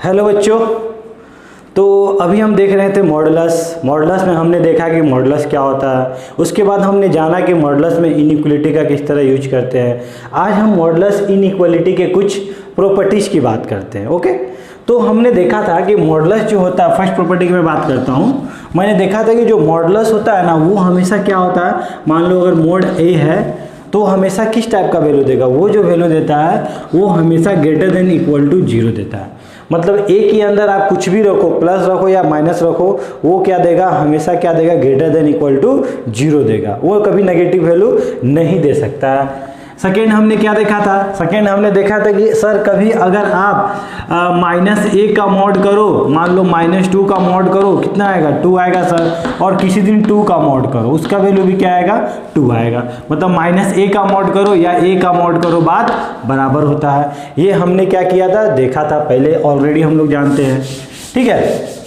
Hello बच्चों, तो अभी हम देख रहे थे मॉडुलस में हमने देखा कि मॉडुलस क्या होता है। उसके बाद हमने जाना कि मॉडुलस में इनइक्वालिटी का किस तरह यूज करते हैं। आज हम मॉडुलस इनइक्वालिटी के कुछ प्रॉपर्टीज़ की बात करते हैं। ओके, तो हमने देखा था कि मॉडुलस जो होता है, फर्स्ट प्रॉपर्टी की मैं बात करता हूँ। मैंने देखा था कि जो मॉडुलस होता है ना, वो हमेशा क्या होता है, मान लो अगर मोड ए है तो हमेशा किस टाइप का वैल्यू देगा, वो जो वैल्यू देता है वो हमेशा ग्रेटर देन इक्वल टू 0 देता है। मतलब ए के अंदर आप कुछ भी रखो, प्लस रखो या माइनस रखो, वो क्या देगा, हमेशा क्या देगा, ग्रेटर देन इक्वल टू 0 देगा। वो कभी नेगेटिव वैल्यू नहीं दे सकता है। सेकेंड हमने क्या देखा था, सेकेंड हमने देखा था कि सर कभी अगर आप -1 का मॉड करो, मान लो -2 का मॉड करो, कितना आएगा, 2 आएगा सर। और किसी दिन 2 का मॉड करो, उसका वैल्यू भी क्या आएगा, 2 आएगा। मतलब -a का मॉड करो या a का मॉड करो, बात बराबर होता है। ये हमने क्या किया था, देखा था पहले, ऑलरेडी हम लोग जानते हैं। ठीक है,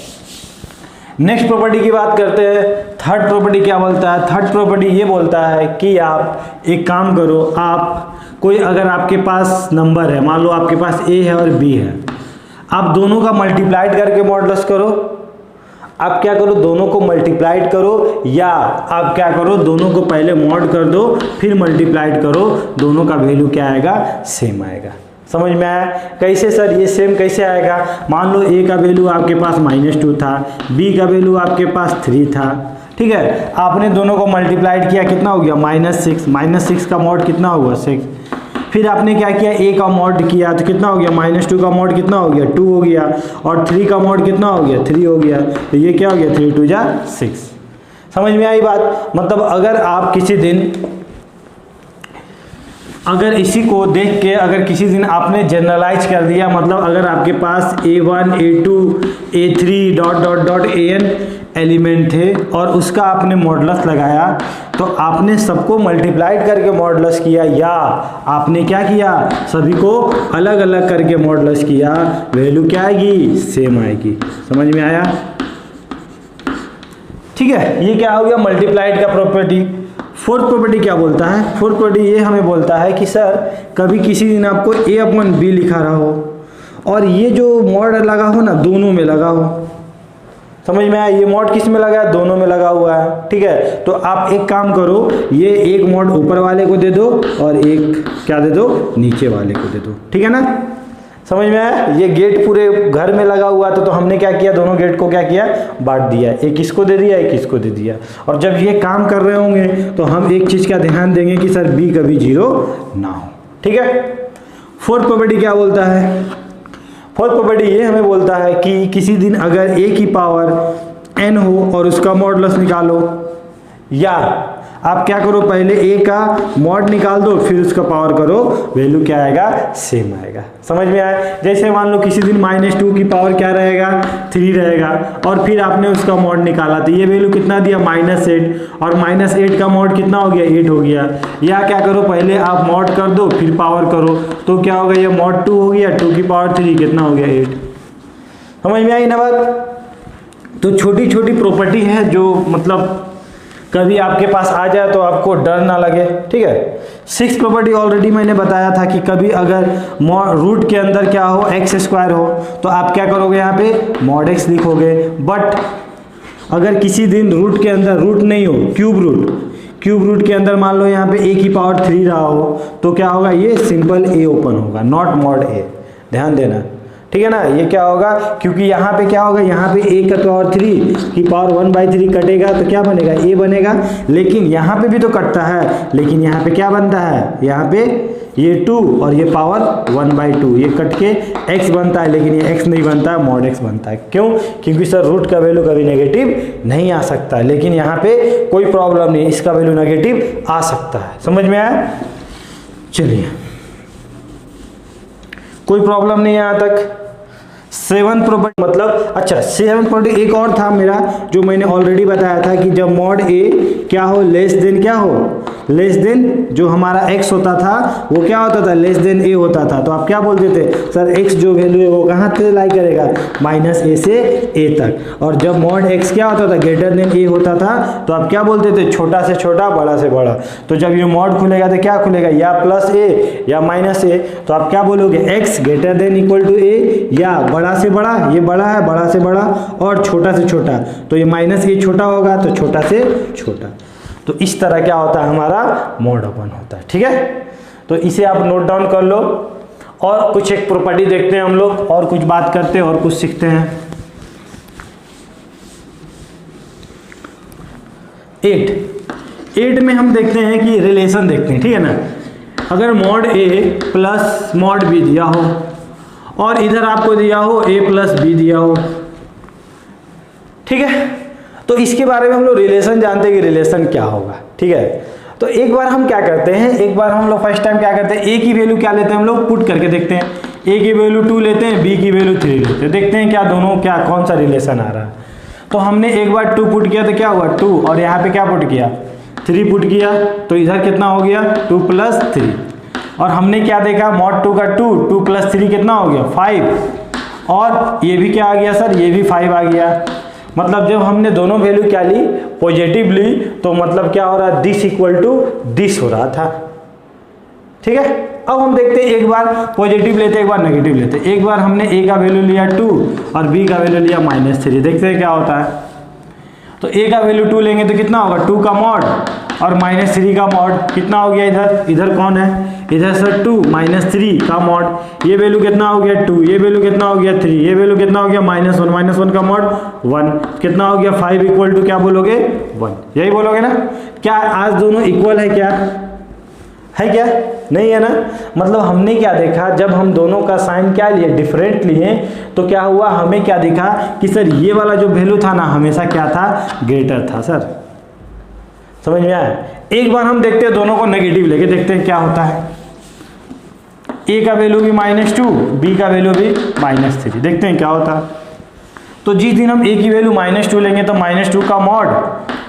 नेक्स्ट प्रॉपर्टी की बात करते हैं। थर्ड प्रॉपर्टी क्या बोलता है, थर्ड प्रॉपर्टी ये बोलता है कि आप एक काम करो, आप कोई अगर आपके पास नंबर है, मान लो आपके पास a है और b है, आप दोनों का मल्टीप्लाइड करके मॉडुलस करो। आप क्या करो, दोनों को मल्टीप्लाइड करो, या आप क्या करो, दोनों को पहले मॉड कर दो फिर मल्टीप्लाइड करो, दोनों का वैल्यू क्या आएगा, सेम आएगा। समझ में आया? कैसे सर ये सेम कैसे आएगा? मान लो a का वैल्यू आपके पास -2 था, b का वैल्यू आपके पास 3 था। ठीक है, आपने दोनों को मल्टीप्लाइड किया, कितना हो गया, -6 का मॉड कितना हुआ, 6। फिर आपने क्या किया, a का मॉड किया तो कितना हो गया, -2 का मॉड कितना हो गया, 2 हो गया। और 3 का मॉड कितना हो गया, 3 हो गया। तो ये क्या हो गया, 3 2 जा 6। समझ में आई बात? मतलब अगर आप किसी दिन, अगर इसी को देख के अगर किसी दिन आपने जनरलाइज कर दिया, मतलब अगर आपके पास a1 a2 a3 an element थे और उसका आपने मॉडुलस लगाया, तो आपने सबको मल्टीप्लाइड करके मॉडुलस किया, या आपने क्या किया, सभी को अलग अलग करके मॉडुलस किया, वैल्यू क्या आएगी, सेम आएगी। समझ में आया? ठीक है, ये क्या हो गया, मल्टीप्लाइड का प्रॉपर्टी। फोर्थ प्रॉपर्टी क्या बोलता है, फोर्थ प्रॉपर्टी ये हमें बोलता है कि सर कभी किसी दिन आपको a/b लिखा रहा हो और ये जो मॉड लगा हो ना, दोनों में लगा हो। समझ में आया? ये मॉड किस में लगा है, दोनों में लगा हुआ है। ठीक है, तो आप एक काम करो, ये एक मॉड ऊपर वाले को दे दो और एक क्या दे दो, नीचे वाले को दे दो। ठीक है ना? समझ में आया? ये गेट पूरे घर में लगा हुआ था, तो हमने क्या किया, दोनों गेट को क्या किया, बांट दिया, एक इसको दे दिया, एक इसको दे दिया। और जब ये काम कर रहे होंगे तो हम एक चीज का ध्यान देंगे कि सर b कभी 0 ना हो। ठीक है, फोर्थ प्रॉपर्टी क्या बोलता है, फोर्थ प्रॉपर्टी ये हमें बोलता है कि किसी दिन अगर a की पावर n हो और उसका मॉडुलस निकालो, या आप क्या करो, पहले a का मॉड निकाल दो फिर उसका पावर करो, वैल्यू क्या आएगा, सेम आएगा। समझ में आया? जैसे मान लो किसी दिन -2 की पावर क्या रहेगा, 3 रहेगा, और फिर आपने उसका मॉड निकाला तो ये वैल्यू कितना दिया, -8, और -8 का मॉड कितना हो गया, 8 हो गया। या क्या करो, पहले आप मॉड कर दो फिर पावर करो, तो क्या होगा, ये मॉड 2 हो गया, 2 की पावर 3 कितना हो गया, 8। समझ में आई ना बात? तो छोटी छोटी प्रॉपर्टी है जो मतलब कभी आपके पास आ जाए तो आपको डर ना लगे। ठीक है, सिक्स प्रॉपर्टी ऑलरेडी मैंने बताया था कि कभी अगर रूट के अंदर क्या हो, x² हो, तो आप क्या करोगे, यहाँ पे मॉड x लिखोगे। बट अगर किसी दिन रूट के अंदर रूट नहीं हो, क्यूब रूट के अंदर मान लो यहाँ पे a की पावर 3 रहा हो, तो क्या होगा, ये सिंपल a ओपन होगा, नॉट मॉड a। ध्यान देना, ठीक है ना? ये क्या होगा, क्योंकि यहाँ पे क्या होगा, यहाँ पे a का पावर 3 की पावर 1/3 कटेगा तो क्या बनेगा, a बनेगा। लेकिन यहाँ पे भी तो कटता है, लेकिन यहाँ पे क्या बनता है, यहाँ पे ये 2 और ये पावर 1/2, ये कट के x बनता है, लेकिन ये x नहीं बनता है, मॉड x बनता है। क्यों? क्योंकि सर रूट का वैल्यू कभी नेगेटिव नहीं आ सकता है, लेकिन यहाँ पे कोई प्रॉब्लम नहीं, इसका वैल्यू नेगेटिव आ सकता है। समझ में आया? चलिए, कोई प्रॉब्लम नहीं है यहाँ तक। 7th प्रॉपर्टी मतलब, अच्छा 7th प्रॉपर्टी एक और था मेरा जो मैंने ऑलरेडी बताया था कि जब मॉड a क्या हो, लेस देन क्या हो, लेस देन जो हमारा x होता था वो क्या होता था, लेस देन a होता था। तो आप क्या बोलते थे सर, x जो वैल्यू है वो कहाँ से लाई करेगा, -a से a तक। और जब मॉड x क्या होता था, ग्रेटर देन a होता था, तो आप क्या बोलते थे, छोटा से छोटा बड़ा से बड़ा। तो जब ये मॉड खुलेगा तो क्या खुलेगा, या +a या -a। तो आप क्या बोलोगे, x greater than equal to a, या बड़ा से बड़ा, ये बड़ा है, बड़ा से बड़ा, और छोटा से छोटा, तो ये -a छोटा होगा तो छोटा से छोटा। तो इस तरह क्या होता है, हमारा मॉड ओपन होता है। ठीक है, तो इसे आप नोट डाउन कर लो। और कुछ एक प्रॉपर्टी देखते हैं हम लोग, और कुछ बात करते हैं और कुछ सीखते हैं। 8 में हम देखते हैं कि रिलेशन देखते हैं, ठीक है ना। अगर mod a plus mod b दिया हो और इधर आपको दिया हो a प्लस b दिया हो, ठीक है, तो इसके बारे में हम लोग रिलेशन जानते हैं कि रिलेशन क्या होगा। ठीक है, तो एक बार हम क्या करते हैं, एक बार हम लोग फर्स्ट टाइम क्या करते हैं, a की वैल्यू क्या लेते हैं, हम लोग पुट करके देखते हैं। a की वैल्यू 2 लेते हैं, b की वैल्यू 3 लेते हैं, देखते हैं क्या दोनों क्या कौन सा रिलेशन आ रहा है। तो हमने एक बार 2 पुट किया तो क्या हुआ 2, और यहाँ पे क्या पुट किया 3 पुट किया, तो इधर कितना हो गया 2 + 3। और हमने क्या देखा, मॉड 2 का 2 + 3 कितना हो गया 5, और ये भी क्या आ गया सर, ये भी 5 आ गया। मतलब जब हमने दोनों वैल्यू क्या ली, पॉजिटिव ली, तो मतलब क्या हो रहा है, दिस इक्वल टू दिस हो रहा था। ठीक है, अब हम देखते हैं, एक बार पॉजिटिव लेते हैं, एक बार नेगेटिव लेते हैं। एक बार हमने a का वैल्यू लिया 2 और b का वैल्यू लिया -3, देखते हैं क्या होता है। तो a का वैल्यू 2 लेंगे तो कितना होगा 2 का मॉड और -3 का मॉड, कितना हो गया इधर कौन है, इधर सर 2 -3 का मॉड, ये वैल्यू कितना हो गया 2, ये वैल्यू कितना हो गया 3, ये वैल्यू कितना हो गया -1 का मॉड 1, कितना हो गया 5 इक्वल टू क्या बोलोगे 1, यही बोलोगे ना। क्या आज दोनों इक्वल है, क्या है, क्या नहीं है ना। मतलब हमने क्या देखा, जब हम दोनों का साइन क्या लिए, डिफरेंट लिए, तो क्या हुआ, हमें क्या दिखा कि सर ये वाला जो वैल्यू था ना हमेशा क्या था, ग्रेटर था। सर समझ में आया। एक बार हम देखते हैं दोनों को नेगेटिव लेके, देखते हैं क्या होता है। a का वैल्यू भी -2, b का वैल्यू भी -3, देखते हैं क्या होता है। तो जिस दिन हम a की वैल्यू -2 लेंगे तो -2 का मॉड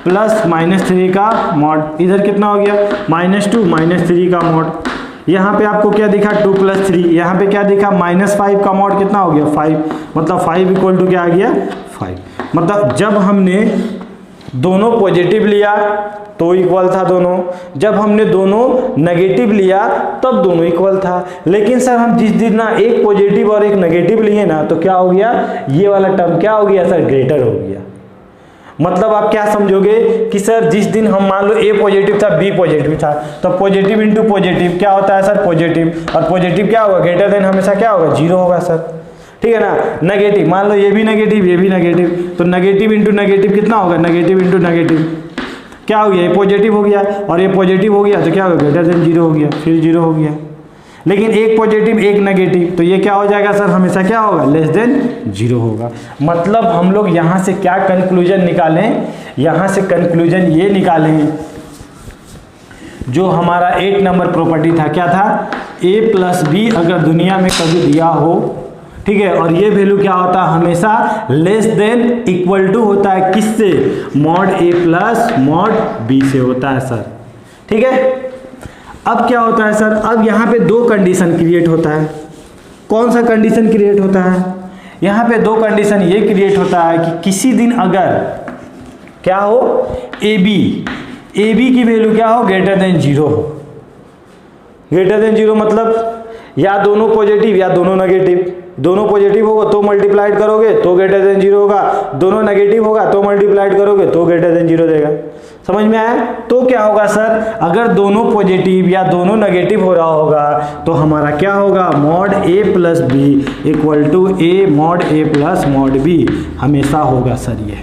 प्लस -3 का मॉड, इधर कितना हो गया -2 -3 का मॉड। यहाँ पे आपको क्या दिखा 2 + 3, यहाँ पे क्या दिखा -5 का मॉड, कितना हो गया 5, मतलब 5 इक्वल टू क्या आ गया 5। मतलब जब हमने दोनों पॉजिटिव लिया तो इक्वल था दोनों, जब हमने दोनों नेगेटिव लिया तब दोनों इक्वल था। लेकिन सर हम जिस दिन ना एक पॉजिटिव और एक नेगेटिव लिए ना, तो क्या हो गया, ये वाला टर्म क्या हो गया सर, ग्रेटर हो गया। मतलब आप क्या समझोगे कि सर जिस दिन हम मान लो a पॉजिटिव था b पॉजिटिव था, तो पॉजिटिव इंटू पॉजिटिव क्या होता है सर, पॉजिटिव, और पॉजिटिव क्या होगा, ग्रेटर देन हमेशा क्या होगा 0 होगा सर। ठीक है ना। नेगेटिव मान लो ये भी नेगेटिव ये भी नेगेटिव, तो नेगेटिव इंटू नेगेटिव कितना होगा, नेगेटिव इंटू नेगेटिव क्या हो गया, ये पॉजिटिव हो गया और ये पॉजिटिव हो गया, तो क्या हो गया, ग्रेटर देन 0 हो गया, फिर 0 हो गया। लेकिन एक पॉजिटिव एक नेगेटिव, तो ये क्या हो जाएगा सर, हमेशा क्या होगा, लेस देन 0 होगा। मतलब हम लोग यहाँ से क्या कंक्लूजन निकालें, यहाँ से कंक्लूजन ये निकालें, जो हमारा 8 नंबर प्रॉपर्टी था क्या था, a + b अगर दुनिया में कभी दिया हो, ठीक है, और ये वैल्यू क्या होता है, हमेशा लेस देन इक्वल टू होता है किससे, मॉड a + मॉड b से होता है सर। ठीक है, अब क्या होता है सर, अब यहाँ पे 2 कंडीशन क्रिएट होता है। कौन सा कंडीशन क्रिएट होता है, यहाँ पे 2 कंडीशन ये क्रिएट होता है कि किसी दिन अगर क्या हो, ab की वैल्यू क्या हो, ग्रेटर देन 0 हो। ग्रेटर देन 0 मतलब या दोनों पॉजिटिव या दोनों नेगेटिव, दोनों पॉजिटिव होगा तो मल्टीप्लाइड करोगे तो ग्रेटर देन 0 होगा, दोनों नेगेटिव होगा तो मल्टीप्लाइड करोगे तो ग्रेटर देन 0 देगा। समझ में आया। तो क्या होगा सर, अगर दोनों पॉजिटिव या दोनों नेगेटिव हो रहा होगा तो हमारा क्या होगा, mod a + b equal to a mod a + mod b हमेशा होगा सर। ये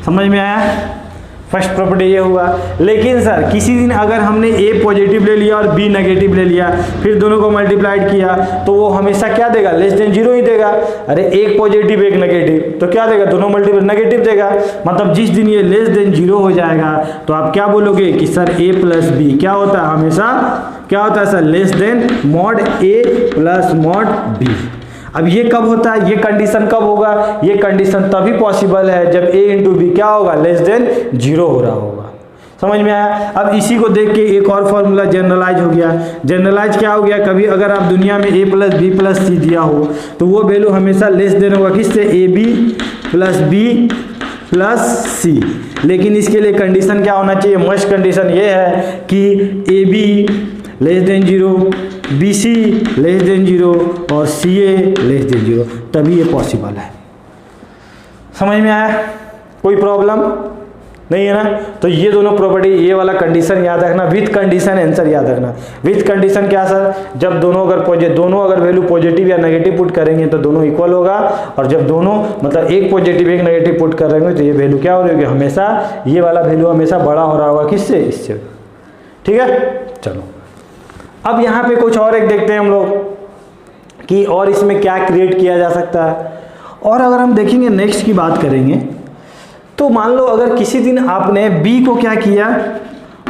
समझ में आया, फर्स्ट प्रॉपर्टी ये हुआ। लेकिन सर किसी दिन अगर हमने a पॉजिटिव ले लिया और b नेगेटिव ले लिया, फिर दोनों को मल्टीप्लाइड किया, तो वो हमेशा क्या देगा, लेस देन 0 ही देगा। अरे एक पॉजिटिव एक नेगेटिव, तो क्या देगा, दोनों मल्टीपल नेगेटिव देगा। मतलब जिस दिन ये लेस देन 0 हो जाएगा तो आप क्या बोलोगे कि सर a + b क्या होता है, हमेशा क्या होता है sir, less than mod a + mod b। अब ये कब होता है, ये कंडीशन कब होगा, ये कंडीशन तभी पॉसिबल है जब a × b क्या होगा, लेस देन 0 हो रहा होगा। समझ में आया। अब इसी को देख के एक और फॉर्मूला जनरलाइज हो गया। जनरलाइज क्या हो गया, कभी अगर आप दुनिया में a प्लस बी प्लस सी दिया हो तो वो वैल्यू हमेशा लेस देना होगा किससे, A B plus B plus C. लेकिन इसके लिए कंडीशन क्या होना चाहिए, मस्ट कंडीशन ये है कि a b less than 0, b c less than 0 और सी ए लेस देन 0, तभी ये पॉसिबल है। समझ में आया, कोई प्रॉब्लम नहीं है ना। तो ये दोनों प्रॉपर्टी, ये वाला कंडीशन याद रखना, विथ कंडीशन आंसर याद रखना। विथ कंडीशन क्या सर, जब दोनों अगर वैल्यू पॉजिटिव या नेगेटिव पुट करेंगे तो दोनों इक्वल होगा, और जब दोनों मतलब एक पॉजिटिव एक नेगेटिव पुट कर रहे होंगे तो ये वैल्यू क्या हो रही होगी, हमेशा ये वाला वैल्यू हमेशा बड़ा हो रहा होगा किससे, इससे। ठीक है, चलो अब यहाँ पे कुछ और एक देखते हैं हम लोग कि और इसमें क्या क्रिएट किया जा सकता है। और अगर हम देखेंगे नेक्स्ट की बात करेंगे तो मान लो अगर किसी दिन आपने b को क्या किया,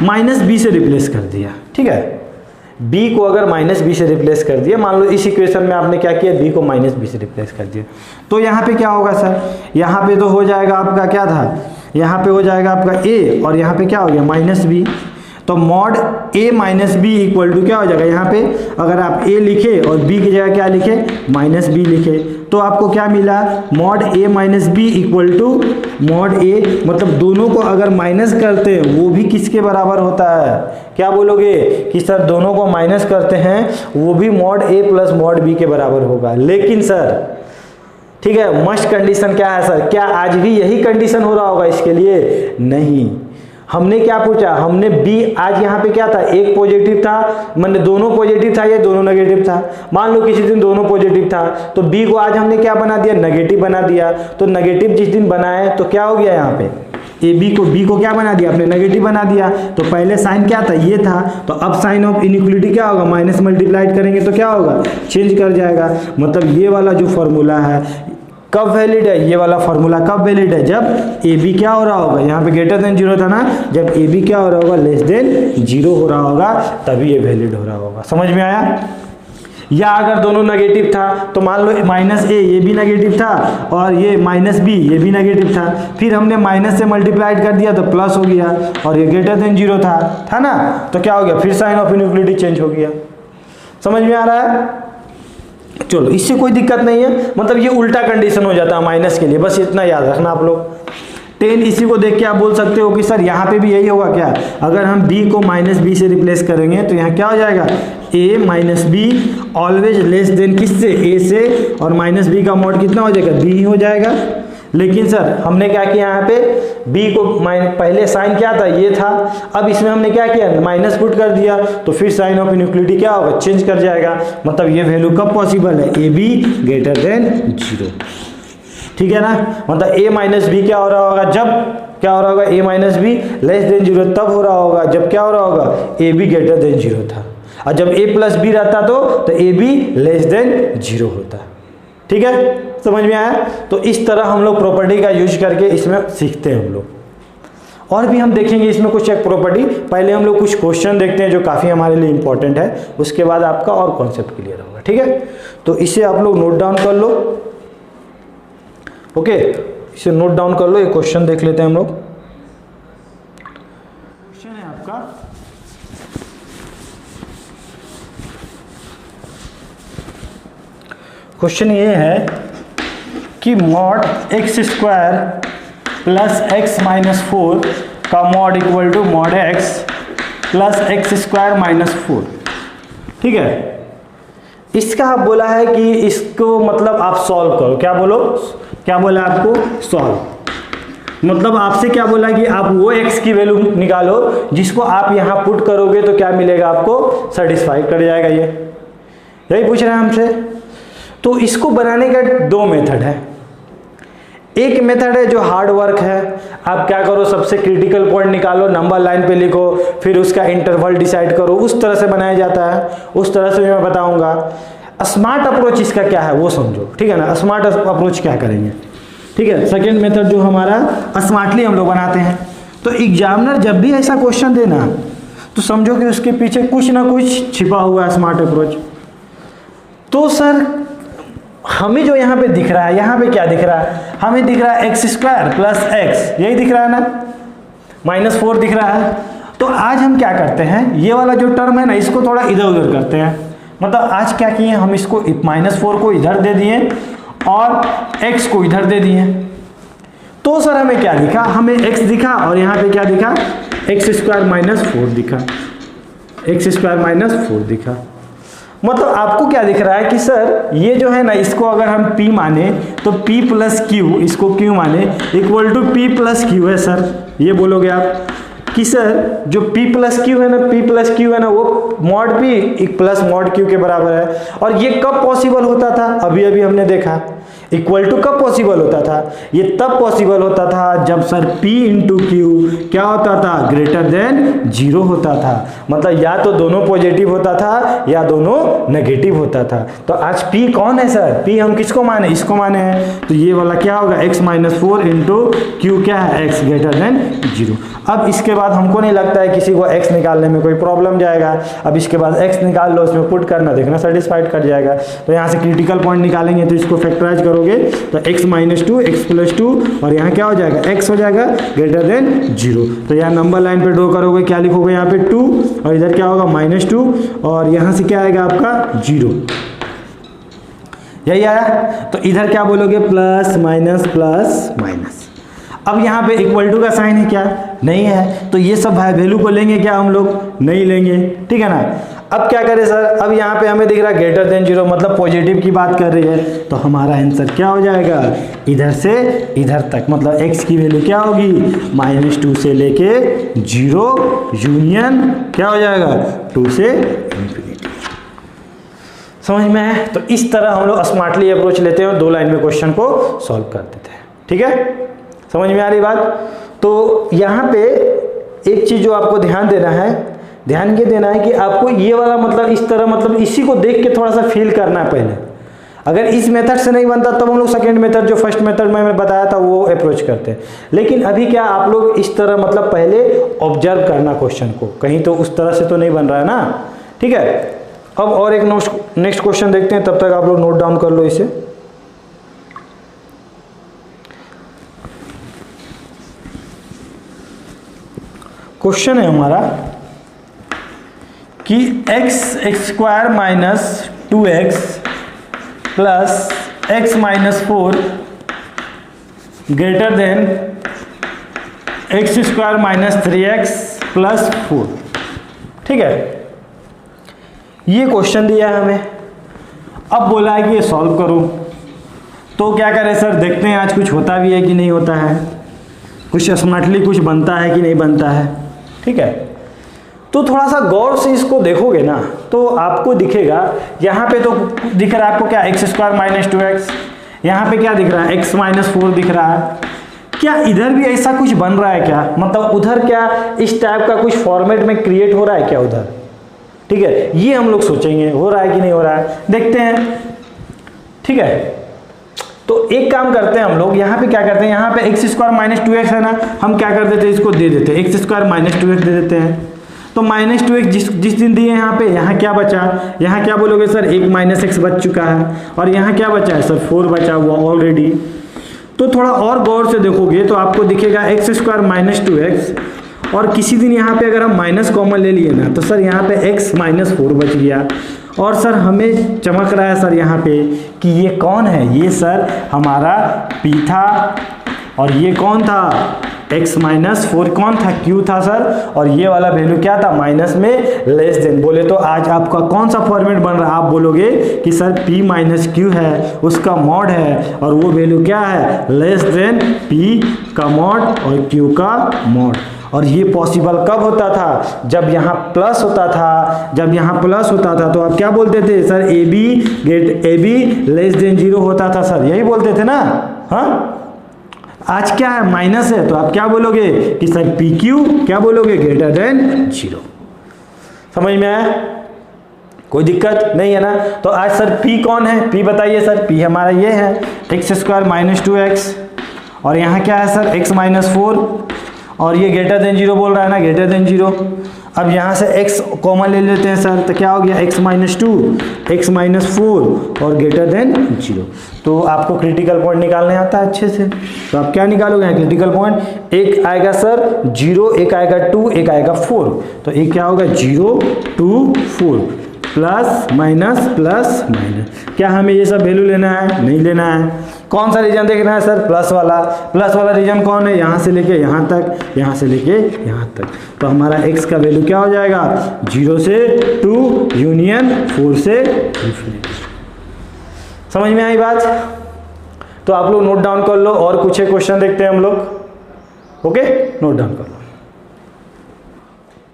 माइनस बी से रिप्लेस कर दिया। ठीक है, b को अगर माइनस बी से रिप्लेस कर दिया, मान लो इस इक्वेशन में आपने क्या किया, b को माइनस बी से रिप्लेस कर दिया, तो यहाँ पे क्या होगा सर, यहाँ पे तो हो जाएगा आपका क्या था, यहाँ पे हो जाएगा आपका a और यहाँ पे क्या हो गया माइनस बी। तो mod a minus b equal to क्या हो जाएगा, यहाँ पे अगर आप a लिखे और b की जगह क्या लिखे, माइनस बी लिखे, तो आपको क्या मिला, mod a minus b equal to mod a, मतलब दोनों को अगर माइनस करते हैं वो भी किसके बराबर होता है, क्या बोलोगे कि सर दोनों को माइनस करते हैं वो भी mod a plus mod b के बराबर होगा। लेकिन सर ठीक है, मस्ट कंडीशन क्या है सर, क्या आज भी यही कंडीशन हो रहा होगा इसके लिए, नहीं। हमने क्या पूछा, हमने b आज यहाँ पे क्या था, एक पॉजिटिव था, मतलब दोनों पॉजिटिव था या दोनों नेगेटिव था। मान लो किसी दिन दोनों पॉजिटिव था तो b को आज हमने क्या बना दिया, नेगेटिव बना दिया। तो नेगेटिव जिस दिन बनाए तो क्या हो गया, यहाँ पे b को क्या बना दिया, आपने नेगेटिव बना दिया। तो पहले साइन क्या था, ये था, तो अब साइन ऑफ इनइक्वलिटी क्या होगा, माइनस मल्टीप्लाइड करेंगे तो क्या होगा, चेंज कर जाएगा। मतलब ये वाला जो फॉर्मूला है कब वैलिड है, ये वाला फॉर्मूला कब वैलिड है, जब ए बी क्या हो रहा होगा, यहाँ पे ग्रेटर देन 0 था ना, जब ए बी क्या हो रहा होगा, लेस देन 0 हो रहा होगा, तभी ये वैलिड हो रहा होगा। समझ में आया। या अगर दोनों नेगेटिव था तो मान लो माइनस ए ये भी नेगेटिव था और ये माइनस बी ये भी नेगेटिव था, फिर हमने माइनस से मल्टीप्लाइड कर दिया तो प्लस हो गया, और ये ग्रेटर देन 0 था ना, तो क्या हो गया, फिर साइन ऑफ इनइक्वलिटी चेंज हो गया। समझ में आ रहा है। चलो इससे कोई दिक्कत नहीं है, मतलब ये उल्टा कंडीशन हो जाता है माइनस के लिए, बस इतना याद रखना आप लोग। 10 इसी को देख के आप बोल सकते हो कि सर यहाँ पे भी यही होगा क्या, अगर हम b को माइनस बी से रिप्लेस करेंगे तो यहाँ क्या हो जाएगा, a minus be always less than किससे, a से, और माइनस बी का मॉड कितना हो जाएगा, b ही हो जाएगा। लेकिन सर हमने क्या किया, यहाँ पे b को पहले साइन क्या था, ये था, अब इसमें हमने क्या किया, माइनस पुट कर दिया, तो फिर साइन ऑफ इनइक्वलिटी क्या होगा, चेंज कर जाएगा। मतलब ये वैल्यू कब पॉसिबल है, ए बी ग्रेटर देन 0। ठीक है ना, मतलब a माइनस बी क्या हो रहा होगा, जब क्या हो रहा होगा, a minus B less than 0 तब हो रहा होगा जब क्या हो रहा होगा, ए बी ग्रेटर देन 0 था, और जब a प्लस बी रहता तो ए बी लेस देन 0 होता। ठीक है, समझ में आया। तो इस तरह हम लोग प्रॉपर्टी का यूज करके इसमें सीखते हैं हम लोग। और भी हम देखेंगे इसमें कुछ एक प्रॉपर्टी, पहले हम लोग कुछ क्वेश्चन देखते हैं जो काफ़ी हमारे लिए इंपॉर्टेंट है, उसके बाद आपका और कॉन्सेप्ट क्लियर होगा। ठीक है, तो इसे आप लोग नोट डाउन कर लो। ओके, इसे नोट डाउन कर लो। एक क्वेश्चन देख लेते हैं हम लोग। क्वेश्चन है आपका, क्वेश्चन ये है कि mod x square plus x minus 4 का mod equal to mod x plus x square minus 4। ठीक है, इसका आप बोला है कि इसको मतलब आप सॉल्व करो। क्या बोलो, क्या बोला आपको, सॉल्व। मतलब आपसे क्या बोला कि आप वो x की वैल्यू निकालो जिसको आप यहाँ पुट करोगे तो क्या मिलेगा, आपको सेटिस्फाई कर जाएगा। ये यही पूछ रहे हैं हमसे। तो इसको बनाने का दो मेथड है। एक मेथड है जो हार्ड वर्क है, आप क्या करो, सबसे क्रिटिकल पॉइंट निकालो, नंबर लाइन पे लिखो, फिर उसका इंटरवल डिसाइड करो, उस तरह से बनाया जाता है। उस तरह से मैं बताऊंगा। स्मार्ट अप्रोच इसका क्या है वो समझो। ठीक है ना, स्मार्ट अप्रोच क्या करेंगे। ठीक है, सेकेंड मेथड जो हमारा स्मार्टली हम लोग बनाते हैं। तो एग्जामिनर जब भी ऐसा क्वेश्चन देना तो समझो कि उसके पीछे कुछ ना कुछ छिपा हुआ है स्मार्ट अप्रोच। तो सर हमें जो यहाँ पे दिख रहा है, यहाँ पे क्या दिख रहा है, हमें दिख रहा है एक्स स्क्वायर प्लस एक्स, यही दिख रहा है ना। -4 दिख रहा है। तो आज हम क्या करते हैं, ये वाला जो टर्म है ना इसको थोड़ा इधर उधर करते हैं। मतलब आज क्या किए हम, इसको -4 को इधर दे दिए और x को इधर दे दिए। तो सर हमें क्या दिखा, हमें x दिखा और यहाँ पे क्या दिखा, x² -4 दिखा, x² -4 दिखा। मतलब आपको क्या दिख रहा है कि सर ये जो है ना इसको अगर हम p माने तो p + q, इसको q माने इक्वल टू p + q है सर। ये बोलोगे आप कि सर जो p + q है ना, p + q है ना वो mod p plus mod q के बराबर है। और ये कब पॉसिबल होता था, अभी अभी हमने देखा। इक्वल टू कब पॉसिबल होता था, ये तब पॉसिबल होता था जब सर p × q क्या होता था, >0 होता था। मतलब या तो दोनों पॉजिटिव होता था या दोनों नेगेटिव होता था। तो आज p कौन है सर, p हम किसको माने, इसको माने हैं। तो ये वाला क्या होगा, x - 4 × q क्या है, x > 0। अब इसके बाद हमको नहीं लगता है किसी को x निकालने में कोई प्रॉब्लम जाएगा। अब इसके बाद x निकाल लो, इसमें पुट करना, देखना सेटिस्फाइड कर जाएगा। तो यहाँ से क्रिटिकल पॉइंट निकालेंगे तो इसको फैक्टराइज करोगे तो x - 2 x + 2 और यहाँ क्या हो जाएगा, x हो जाएगा >0। तो यहाँ नंबर लाइन पे ड्रॉ करोगे, क्या लिखोगे यहाँ पे 2 और इधर क्या होगा -2 और यहाँ से क्या आएगा आपका 0। यही आया। तो इधर क्या बोलोगे, प्लस माइनस प्लस माइनस। अब यहाँ पे इक्वल टू का साइन है क्या, नहीं है। तो ये सब वैल्यू को लेंगे क्या हम लोग, नहीं लेंगे, ठीक है ना। अब क्या करें सर, अब यहाँ पे हमें दिख रहा है >0 मतलब पॉजिटिव की बात कर रही है। तो हमारा आंसर क्या हो जाएगा, इधर से इधर तक, मतलब x की वैल्यू क्या होगी, -2 से लेके 0 यूनियन क्या हो जाएगा 2 से ∞। समझ में है। तो इस तरह हम लोग स्मार्टली अप्रोच लेते हैं और 2 लाइन में क्वेश्चन को सॉल्व कर देते हैं। ठीक है, समझ में आ रही बात। तो यहाँ पे एक चीज जो आपको ध्यान देना है, ध्यान ये देना है कि आपको ये वाला मतलब इस तरह, मतलब इसी को देख के थोड़ा सा फील करना है पहले। अगर इस मेथड से नहीं बनता तब हम लोग सेकेंड मेथड, जो फर्स्ट मेथड में बताया था वो अप्रोच करते हैं। लेकिन अभी क्या आप लोग इस तरह मतलब पहले ऑब्जर्व करना क्वेश्चन को, कहीं तो उस तरह से तो नहीं बन रहा है ना। ठीक है, अब और एक नेक्स्ट क्वेश्चन देखते हैं, तब तक आप लोग नोट डाउन कर लो इसे। क्वेश्चन है हमारा कि x² - 2x plus x - 4 greater than x² - 3x plus 4। ठीक है, ये क्वेश्चन दिया है हमें। अब बोला है कि ये सॉल्व करो। तो क्या करें सर, देखते हैं आज कुछ होता भी है कि नहीं होता है, कुछ स्मार्टली कुछ बनता है कि नहीं बनता है। ठीक है, तो थोड़ा सा गौर से इसको देखोगे ना तो आपको दिखेगा, यहाँ पे तो दिख रहा है आपको क्या, x² - 2x, यहाँ पे क्या दिख रहा है, x - 4 दिख रहा है। क्या इधर भी ऐसा कुछ बन रहा है क्या, मतलब उधर क्या इस टाइप का कुछ फॉर्मेट में क्रिएट हो रहा है क्या उधर। ठीक है, ये हम लोग सोचेंगे हो रहा है कि नहीं हो रहा है, देखते हैं। ठीक है, तो एक काम करते हैं हम लोग, यहाँ पे क्या करते हैं, यहाँ पे x² - 2x है ना, हम क्या कर देते हैं, इसको दे देते हैं x² - 2x दे देते हैं। तो -2x जिस दिन दिए यहाँ पे, यहाँ क्या बचा, यहाँ क्या बोलोगे सर, एक -x बच चुका है और यहाँ क्या बचा है सर, 4 बचा हुआ ऑलरेडी। तो थोड़ा और गौर से देखोगे तो आपको दिखेगा x² - 2x और किसी दिन यहाँ पे अगर हम माइनस कॉमन ले लिए ना तो सर यहाँ पे x - 4 बच गया। और सर हमें चमक रहा है सर यहाँ पे कि ये कौन है, ये सर हमारा p था और ये कौन था, x - 4 कौन था, q था सर। और ये वाला वैल्यू क्या था, माइनस में लेस देन। बोले तो आज आपका कौन सा फॉर्मेट बन रहा है, आप बोलोगे कि सर p - q है, उसका मॉड है और वो वैल्यू क्या है, लेस देन p का मॉड और q का मॉड। और ये पॉसिबल कब होता था, जब यहाँ प्लस होता था। जब यहाँ प्लस होता था तो आप क्या बोलते थे सर, ab लेस देन 0 होता था सर, यही बोलते थे ना। हाँ, आज क्या है, माइनस है, तो आप क्या बोलोगे कि सर PQ क्या बोलोगे, ग्रेटर देन 0। समझ में आया, कोई दिक्कत नहीं है ना। तो आज सर P कौन है, P बताइए सर, P हमारा ये है x² - 2x और यहाँ क्या है सर x - 4 और ये ग्रेटर देन 0 बोल रहा है ना, ग्रेटर देन 0। अब यहाँ से x कॉमन ले लेते हैं सर, तो क्या हो गया x माइनस 2, x माइनस 4 और ग्रेटर देन 0। तो आपको क्रिटिकल पॉइंट निकालने आता है अच्छे से, तो आप क्या निकालोगे क्रिटिकल पॉइंट? एक आएगा सर 0, एक आएगा 2, एक आएगा 4। तो एक क्या होगा 0, 2, 4 प्लस माइनस प्लस माइनस। क्या हमें ये सब वैल्यू लेना है? नहीं लेना है। कौन सा रीजन देखना है सर? प्लस वाला। प्लस वाला रीजन कौन है? यहाँ से लेके यहाँ तक, यहाँ से लेके यहाँ तक। तो हमारा x का वैल्यू क्या हो जाएगा? 0 से 2 यूनियन 4 से इंफिनिटी। समझ में आई बात? तो आप लोग नोट डाउन कर लो, और कुछ एक क्वेश्चन देखते हैं हम लोग। ओके, नोट डाउन कर लो।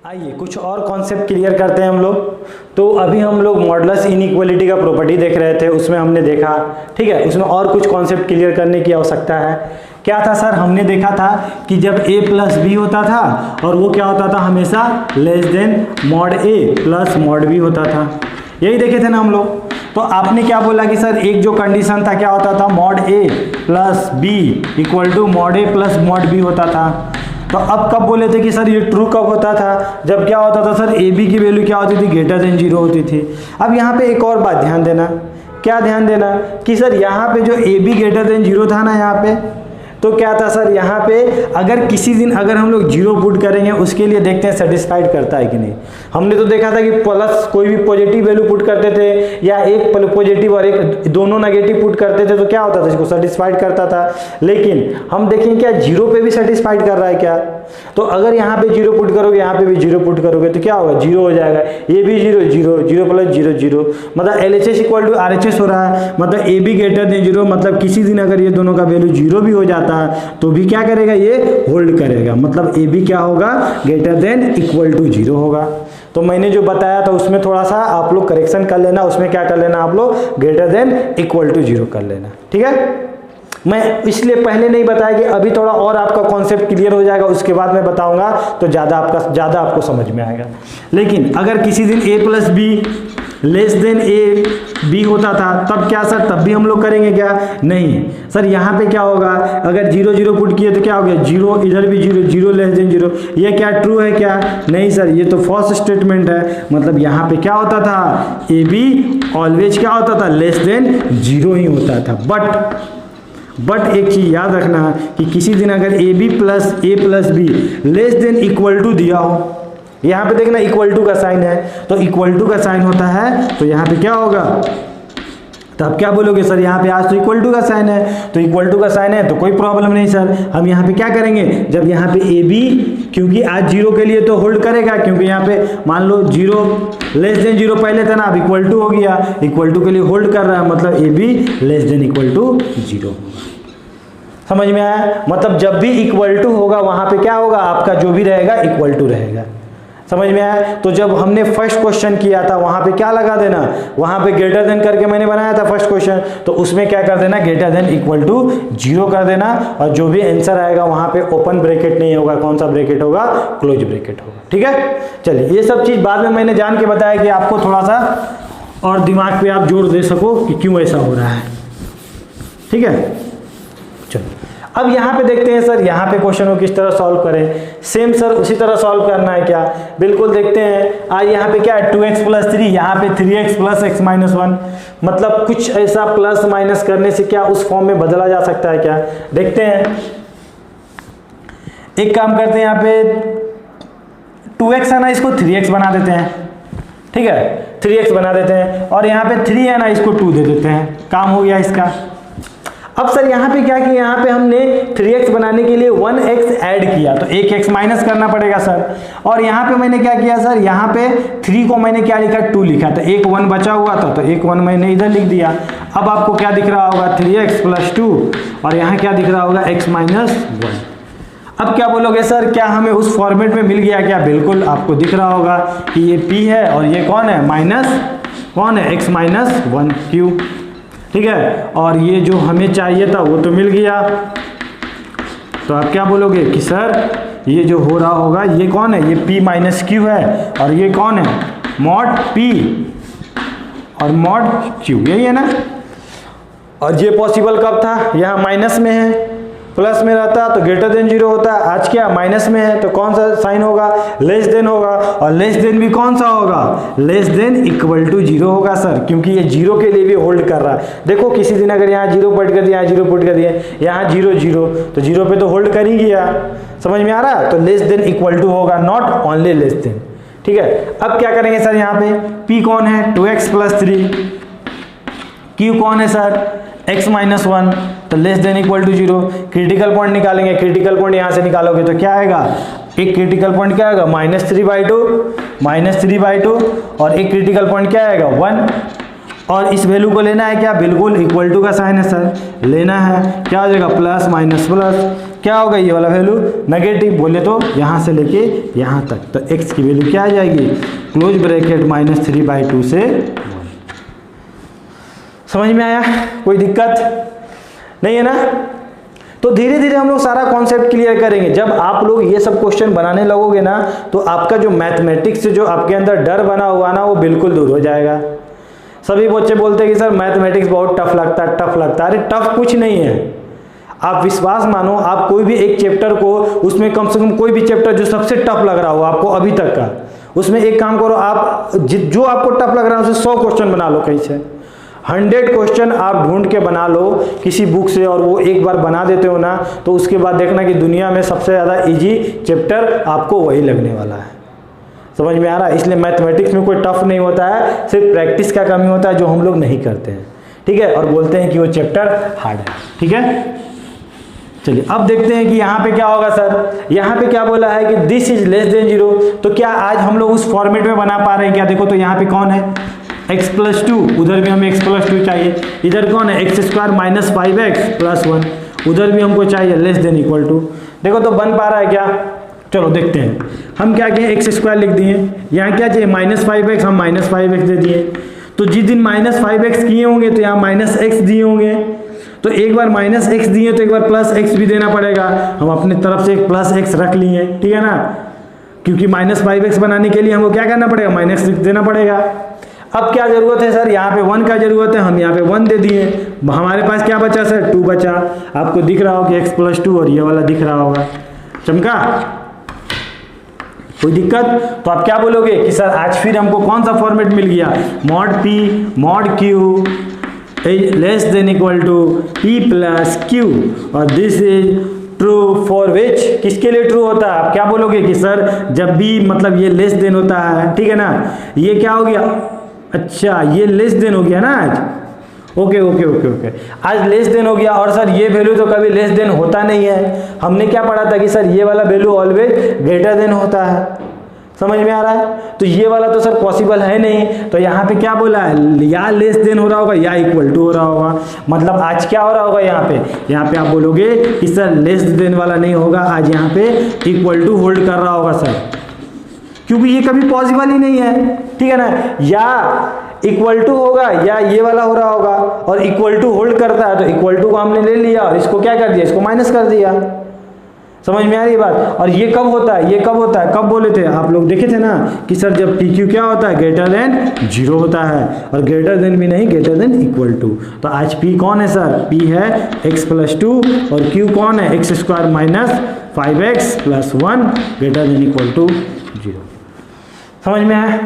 आइए कुछ और कॉन्सेप्ट क्लियर करते हैं हम लोग। तो अभी हम लोग मॉडुलस इनइक्वालिटी का प्रॉपर्टी देख रहे थे, उसमें हमने देखा, ठीक है, उसमें और कुछ कॉन्सेप्ट क्लियर करने की आवश्यकता है। क्या था सर? हमने देखा था कि जब a प्लस बी होता था और वो क्या होता था हमेशा less than mod a plus mod b होता था, यही देखे थे ना हम लोग। तो आपने क्या बोला कि सर एक जो कंडीशन था क्या होता था? Mod a plus b equal to mod a plus mod b होता था। तो अब कब बोले थे कि सर ये ट्रू कब होता था? जब क्या होता था सर ए बी की वैल्यू क्या होती थी? ग्रेटर देन 0 होती थी। अब यहाँ पे एक और बात ध्यान देना। क्या ध्यान देना? कि सर यहाँ पे जो ए बी ग्रेटर देन 0 था ना यहाँ पे, तो क्या था सर यहाँ पे अगर किसी दिन अगर हम लोग 0 पुट करेंगे उसके लिए देखते हैं सेटिस्फाइड करता है कि नहीं। हमने तो देखा था कि प्लस कोई भी पॉजिटिव वैल्यू पुट करते थे या एक पॉजिटिव और एक दोनों नेगेटिव पुट करते थे तो क्या होता था? इसको सेटिस्फाइड करता था। लेकिन हम देखें क्या 0 पे भी सेटिस्फाइड कर रहा है क्या? तो अगर यहाँ पे 0 पुट करोगे, यहाँ पे भी 0 पुट करोगे तो क्या होगा? 0 हो जाएगा। ये भी 0, 0, 0 प्लस 0, 0, मतलब LHS इक्वल टू RHS हो रहा है। मतलब ए बी ग्रेटर देन 0, मतलब किसी दिन अगर ये दोनों का वैल्यू 0 भी हो जाता है तो भी क्या करेगा? ये होल्ड करेगा। मतलब ए बी क्या होगा? ग्रेटर देन इक्वल टू 0 होगा। तो मैंने जो बताया था उसमें थोड़ा सा आप लोग करेक्शन कर लेना, उसमें क्या कर लेना आप लोग? ग्रेटर देन इक्वल टू 0 कर लेना, ठीक है। मैं इसलिए पहले नहीं बताया कि अभी थोड़ा और आपका कॉन्सेप्ट क्लियर हो जाएगा, उसके बाद मैं बताऊंगा तो ज़्यादा आपको समझ में आएगा। लेकिन अगर किसी दिन a plus B less than a b होता था तब क्या सर? तब भी हम लोग करेंगे क्या? नहीं सर। यहाँ पे क्या होगा? अगर 0, 0 पुट किए तो क्या हो गया? 0, इधर भी 0, 0 लेस देन 0। ये क्या ट्रू है क्या? नहीं सर, ये तो फॉल्स स्टेटमेंट है। मतलब यहाँ पे क्या होता था? ए बी ऑलवेज क्या होता था? लेस देन 0 ही होता था। बट एक चीज याद रखना कि किसी दिन अगर A plus B less than equal to दिया हो, यहाँ पे देखना इक्वल टू का साइन है, तो इक्वल टू का साइन होता है तो यहाँ पे क्या होगा? तो आप क्या बोलोगे? सर यहाँ पे आज तो इक्वल टू का साइन है, तो इक्वल टू का साइन है तो कोई प्रॉब्लम नहीं सर। हम यहाँ पे क्या करेंगे? जब यहाँ पे ए बी, क्योंकि आज 0 के लिए तो होल्ड करेगा, क्योंकि यहाँ पे मान लो 0 लेस देन 0 पहले था ना, अब इक्वल टू हो गया, इक्वल टू के लिए होल्ड कर रहा है, मतलब a b less than equal to 0। समझ में आया? मतलब जब भी इक्वल टू होगा वहां पे क्या होगा? आपका जो भी रहेगा इक्वल टू रहेगा। समझ में आया? तो जब हमने फर्स्ट क्वेश्चन किया था वहां पे क्या लगा देना? वहां पे ग्रेटर देन करके मैंने बनाया था फर्स्ट क्वेश्चन, तो उसमें क्या कर देना? ग्रेटर देन इक्वल टू 0 कर देना, और जो भी आंसर आएगा वहां पे ओपन ब्रैकेट नहीं होगा। कौन सा ब्रैकेट होगा? क्लोज ब्रैकेट होगा, ठीक है। चलिए, ये सब चीज बाद में मैंने जान के बताया कि आपको थोड़ा सा और दिमाग पे आप जोर दे सको कि क्यों ऐसा हो रहा है, ठीक है। चलो अब यहाँ पे देखते हैं सर यहाँ पे क्वेश्चन को किस तरह सॉल्व करें। सेम सर उसी तरह सॉल्व करना है क्या? बिल्कुल देखते हैं। आज यहाँ पे क्या है? 2x प्लस 3, यहाँ पे 3x प्लस x माइनस 1, मतलब कुछ ऐसा प्लस माइनस करने से क्या उस फॉर्म में बदला जा सकता है क्या? देखते हैं। एक काम करते हैं, यहाँ पे 2x है ना, इसको 3x बना देते हैं, ठीक है, 3x बना देते हैं, और यहाँ पे 3 है ना, इसको 2 दे देते हैं, काम हो गया इसका। अब सर यहाँ पे क्या किया? यहाँ पे हमने 3x बनाने के लिए 1x ऐड किया, तो 1x माइनस करना पड़ेगा सर। और यहाँ पे मैंने क्या किया सर? यहाँ पे 3 को मैंने क्या लिखा? 2 लिखा, तो एक 1 बचा हुआ था, तो एक 1 मैंने इधर लिख दिया। अब आपको क्या दिख रहा होगा? 3x प्लस 2, और यहाँ क्या दिख रहा होगा? x minus 1। अब क्या बोलोगे सर, क्या हमें उस फॉर्मेट में मिल गया क्या? बिल्कुल, आपको दिख रहा होगा कि ये p है और ये कौन है? माइनस कौन है? x माइनस 1 क्यू, ठीक है। और ये जो हमें चाहिए था वो तो मिल गया। तो आप क्या बोलोगे कि सर ये जो हो रहा होगा ये कौन है? ये p माइनस क्यू है, और ये कौन है? मॉड p और मॉड q, यही है ना। और ये पॉसिबल कब था? यहाँ माइनस में है, प्लस में रहता तो ग्रेटर देन जीरो होता, आज क्या माइनस में है तो कौन सा साइन होगा, लेस देन होगा, और लेस देन भी कौन सा होगा, less than equal to zero होगा सर, क्योंकि ये जीरो के लिए भी होल्ड कर रहा है। देखो किसी दिन अगर यहाँ जीरो पुट कर दिया, यहाँ जीरो पुट कर दिया, यहाँ जीरो जीरो, तो जीरो पे तो होल्ड कर ही गया, समझ में आ रहा है। तो लेस देन इक्वल टू होगा, नॉट ओनली लेस देन, ठीक है। अब क्या करेंगे सर, यहाँ पे p कौन है 2x प्लस 3, q कौन है सर x माइनस 1, तो less than equal to zero. Critical point निकालेंगे, क्रिटिकल पॉइंट यहाँ से निकालोगे तो क्या आएगा, एक क्रिटिकल पॉइंट क्या आएगा -3/2, और एक क्रिटिकल पॉइंट क्या आएगा 1, और इस वैल्यू को लेना है क्या, बिल्कुल इक्वल टू का साइन है सर, लेना है, क्या हो जाएगा प्लस माइनस प्लस, क्या होगा ये वाला वैल्यू नेगेटिव, बोले तो यहाँ से लेके यहाँ तक, तो x की वैल्यू क्या आ जाएगी, क्लोज ब्रैकेट -3/2 से 1। समझ में आया, कोई दिक्कत नहीं है ना। तो धीरे धीरे हम लोग सारा कॉन्सेप्ट क्लियर करेंगे। जब आप लोग ये सब क्वेश्चन बनाने लगोगे ना, तो आपका जो मैथमेटिक्स से जो आपके अंदर डर बना हुआ ना, वो बिल्कुल दूर हो जाएगा। सभी बच्चे बोलते हैं कि सर मैथमेटिक्स बहुत टफ लगता है, टफ लगता है। अरे टफ कुछ नहीं है, आप विश्वास मानो, आप कोई भी एक चैप्टर को, उसमें कम से कम कोई भी चैप्टर जो सबसे टफ लग रहा हो आपको अभी तक का, उसमें एक काम करो, आप जो आपको टफ लग रहा है उसे 100 क्वेश्चन बना लो, कहीं से 100 क्वेश्चन आप ढूंढ के बना लो किसी बुक से, और वो एक बार बना देते हो ना, तो उसके बाद देखना कि दुनिया में सबसे ज़्यादा इजी चैप्टर आपको वही लगने वाला है। समझ में आ रहा है। इसलिए मैथमेटिक्स में कोई टफ नहीं होता है, सिर्फ प्रैक्टिस का कमी होता है जो हम लोग नहीं करते हैं, ठीक है, और बोलते हैं कि वो चैप्टर हार्ड है, ठीक है। चलिए अब देखते हैं कि यहाँ पे क्या होगा सर। यहाँ पे क्या बोला है कि this is less than zero, तो क्या आज हम लोग उस फॉर्मेट में बना पा रहे हैं क्या। देखो तो यहाँ पे कौन है x प्लस 2, उधर भी हमें x प्लस 2 चाहिए, इधर कौन है x square minus 5x plus 1, उधर भी हमको चाहिए लेस देन इक्वल टू। देखो तो बन पा रहा है क्या, चलो देखते हैं। हम क्या किए, एक्स स्क्वायर लिख दिए, यहाँ क्या चाहिए -5x, हम -5x दे दिए। तो जिस दिन -5x किए होंगे तो यहाँ -x दिए होंगे, तो एक बार -x दिए तो एक बार +x भी देना पड़ेगा। हम अपने तरफ से एक +x रख लिए, ठीक है ना, क्योंकि -5x बनाने के लिए हमको क्या करना पड़ेगा, -x देना पड़ेगा। अब क्या जरूरत है सर, यहाँ पे 1 का जरूरत है, हम यहाँ पे 1 दे दिए। हमारे पास क्या बचा सर, 2 बचा। आपको दिख रहा होगा x प्लस 2, और ये वाला दिख रहा होगा, चमका, कोई दिक्कत। तो आप क्या बोलोगे कि सर आज फिर हमको कौन सा फॉर्मेट मिल गया, mod p mod q less than equal to p plus q, और this is true for which, किसके लिए ट्रू होता है। आप क्या बोलोगे कि सर जब भी मतलब ये लेस देन होता है, ठीक है ना, ये क्या हो गया, अच्छा ये लेस देन हो गया ना आज, ओके ओके ओके ओके, आज लेस देन हो गया। और सर ये वैल्यू तो कभी लेस देन होता नहीं है, हमने क्या पढ़ा था कि सर ये वाला वैल्यू ऑलवेज ग्रेटर देन होता है, समझ में आ रहा है। तो ये वाला तो सर पॉसिबल है नहीं, तो यहाँ पे क्या बोला है, या लेस देन हो रहा होगा या इक्वल टू हो रहा होगा। मतलब आज क्या हो रहा होगा, यहाँ पे आप बोलोगे कि सर लेस देन वाला नहीं होगा, आज यहाँ पे इक्वल टू होल्ड कर रहा होगा सर, क्योंकि ये कभी पॉसिबल ही नहीं है, ठीक है ना। या इक्वल टू होगा या ये वाला हो रहा होगा, और इक्वल टू होल्ड करता है, तो इक्वल टू को हमने ले लिया और इसको क्या कर दिया, इसको माइनस कर दिया। समझ में आ रही बात। और ये कब होता है, ये कब होता है, कब बोले थे आप लोग, देखे थे ना कि सर जब पी क्यू क्या होता है, ग्रेटर देन 0 होता है, और ग्रेटर देन भी नहीं, ग्रेटर देन इक्वल टू। तो आज पी कौन है सर, पी है x प्लस 2, और क्यू कौन है, x square minus 5x plus 1 greater than equal to 0। समझ में आया।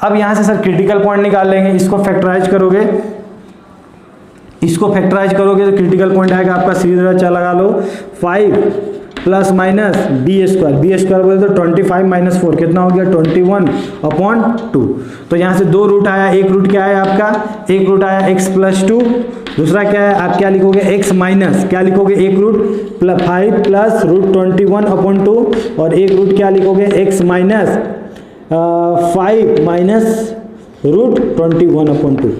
अब यहाँ से सर क्रिटिकल पॉइंट निकाल लेंगे, इसको फैक्टराइज करोगे, तो क्रिटिकल पॉइंट आएगा आपका, सीधी तरह चला लगा लो, 5 प्लस माइनस बी स्क्वायर बोले तो 25 माइनस 4 कितना हो गया, 21/2। तो यहाँ से 2 रूट आया, एक रूट क्या है आपका, एक रूट आया x प्लस 2, दूसरा क्या है, आप क्या लिखोगे, x माइनस क्या लिखोगे, एक रूट 5 प्लस रूट 21/2, और एक रूट क्या लिखोगे, x माइनस 5 माइनस रूट 21/2।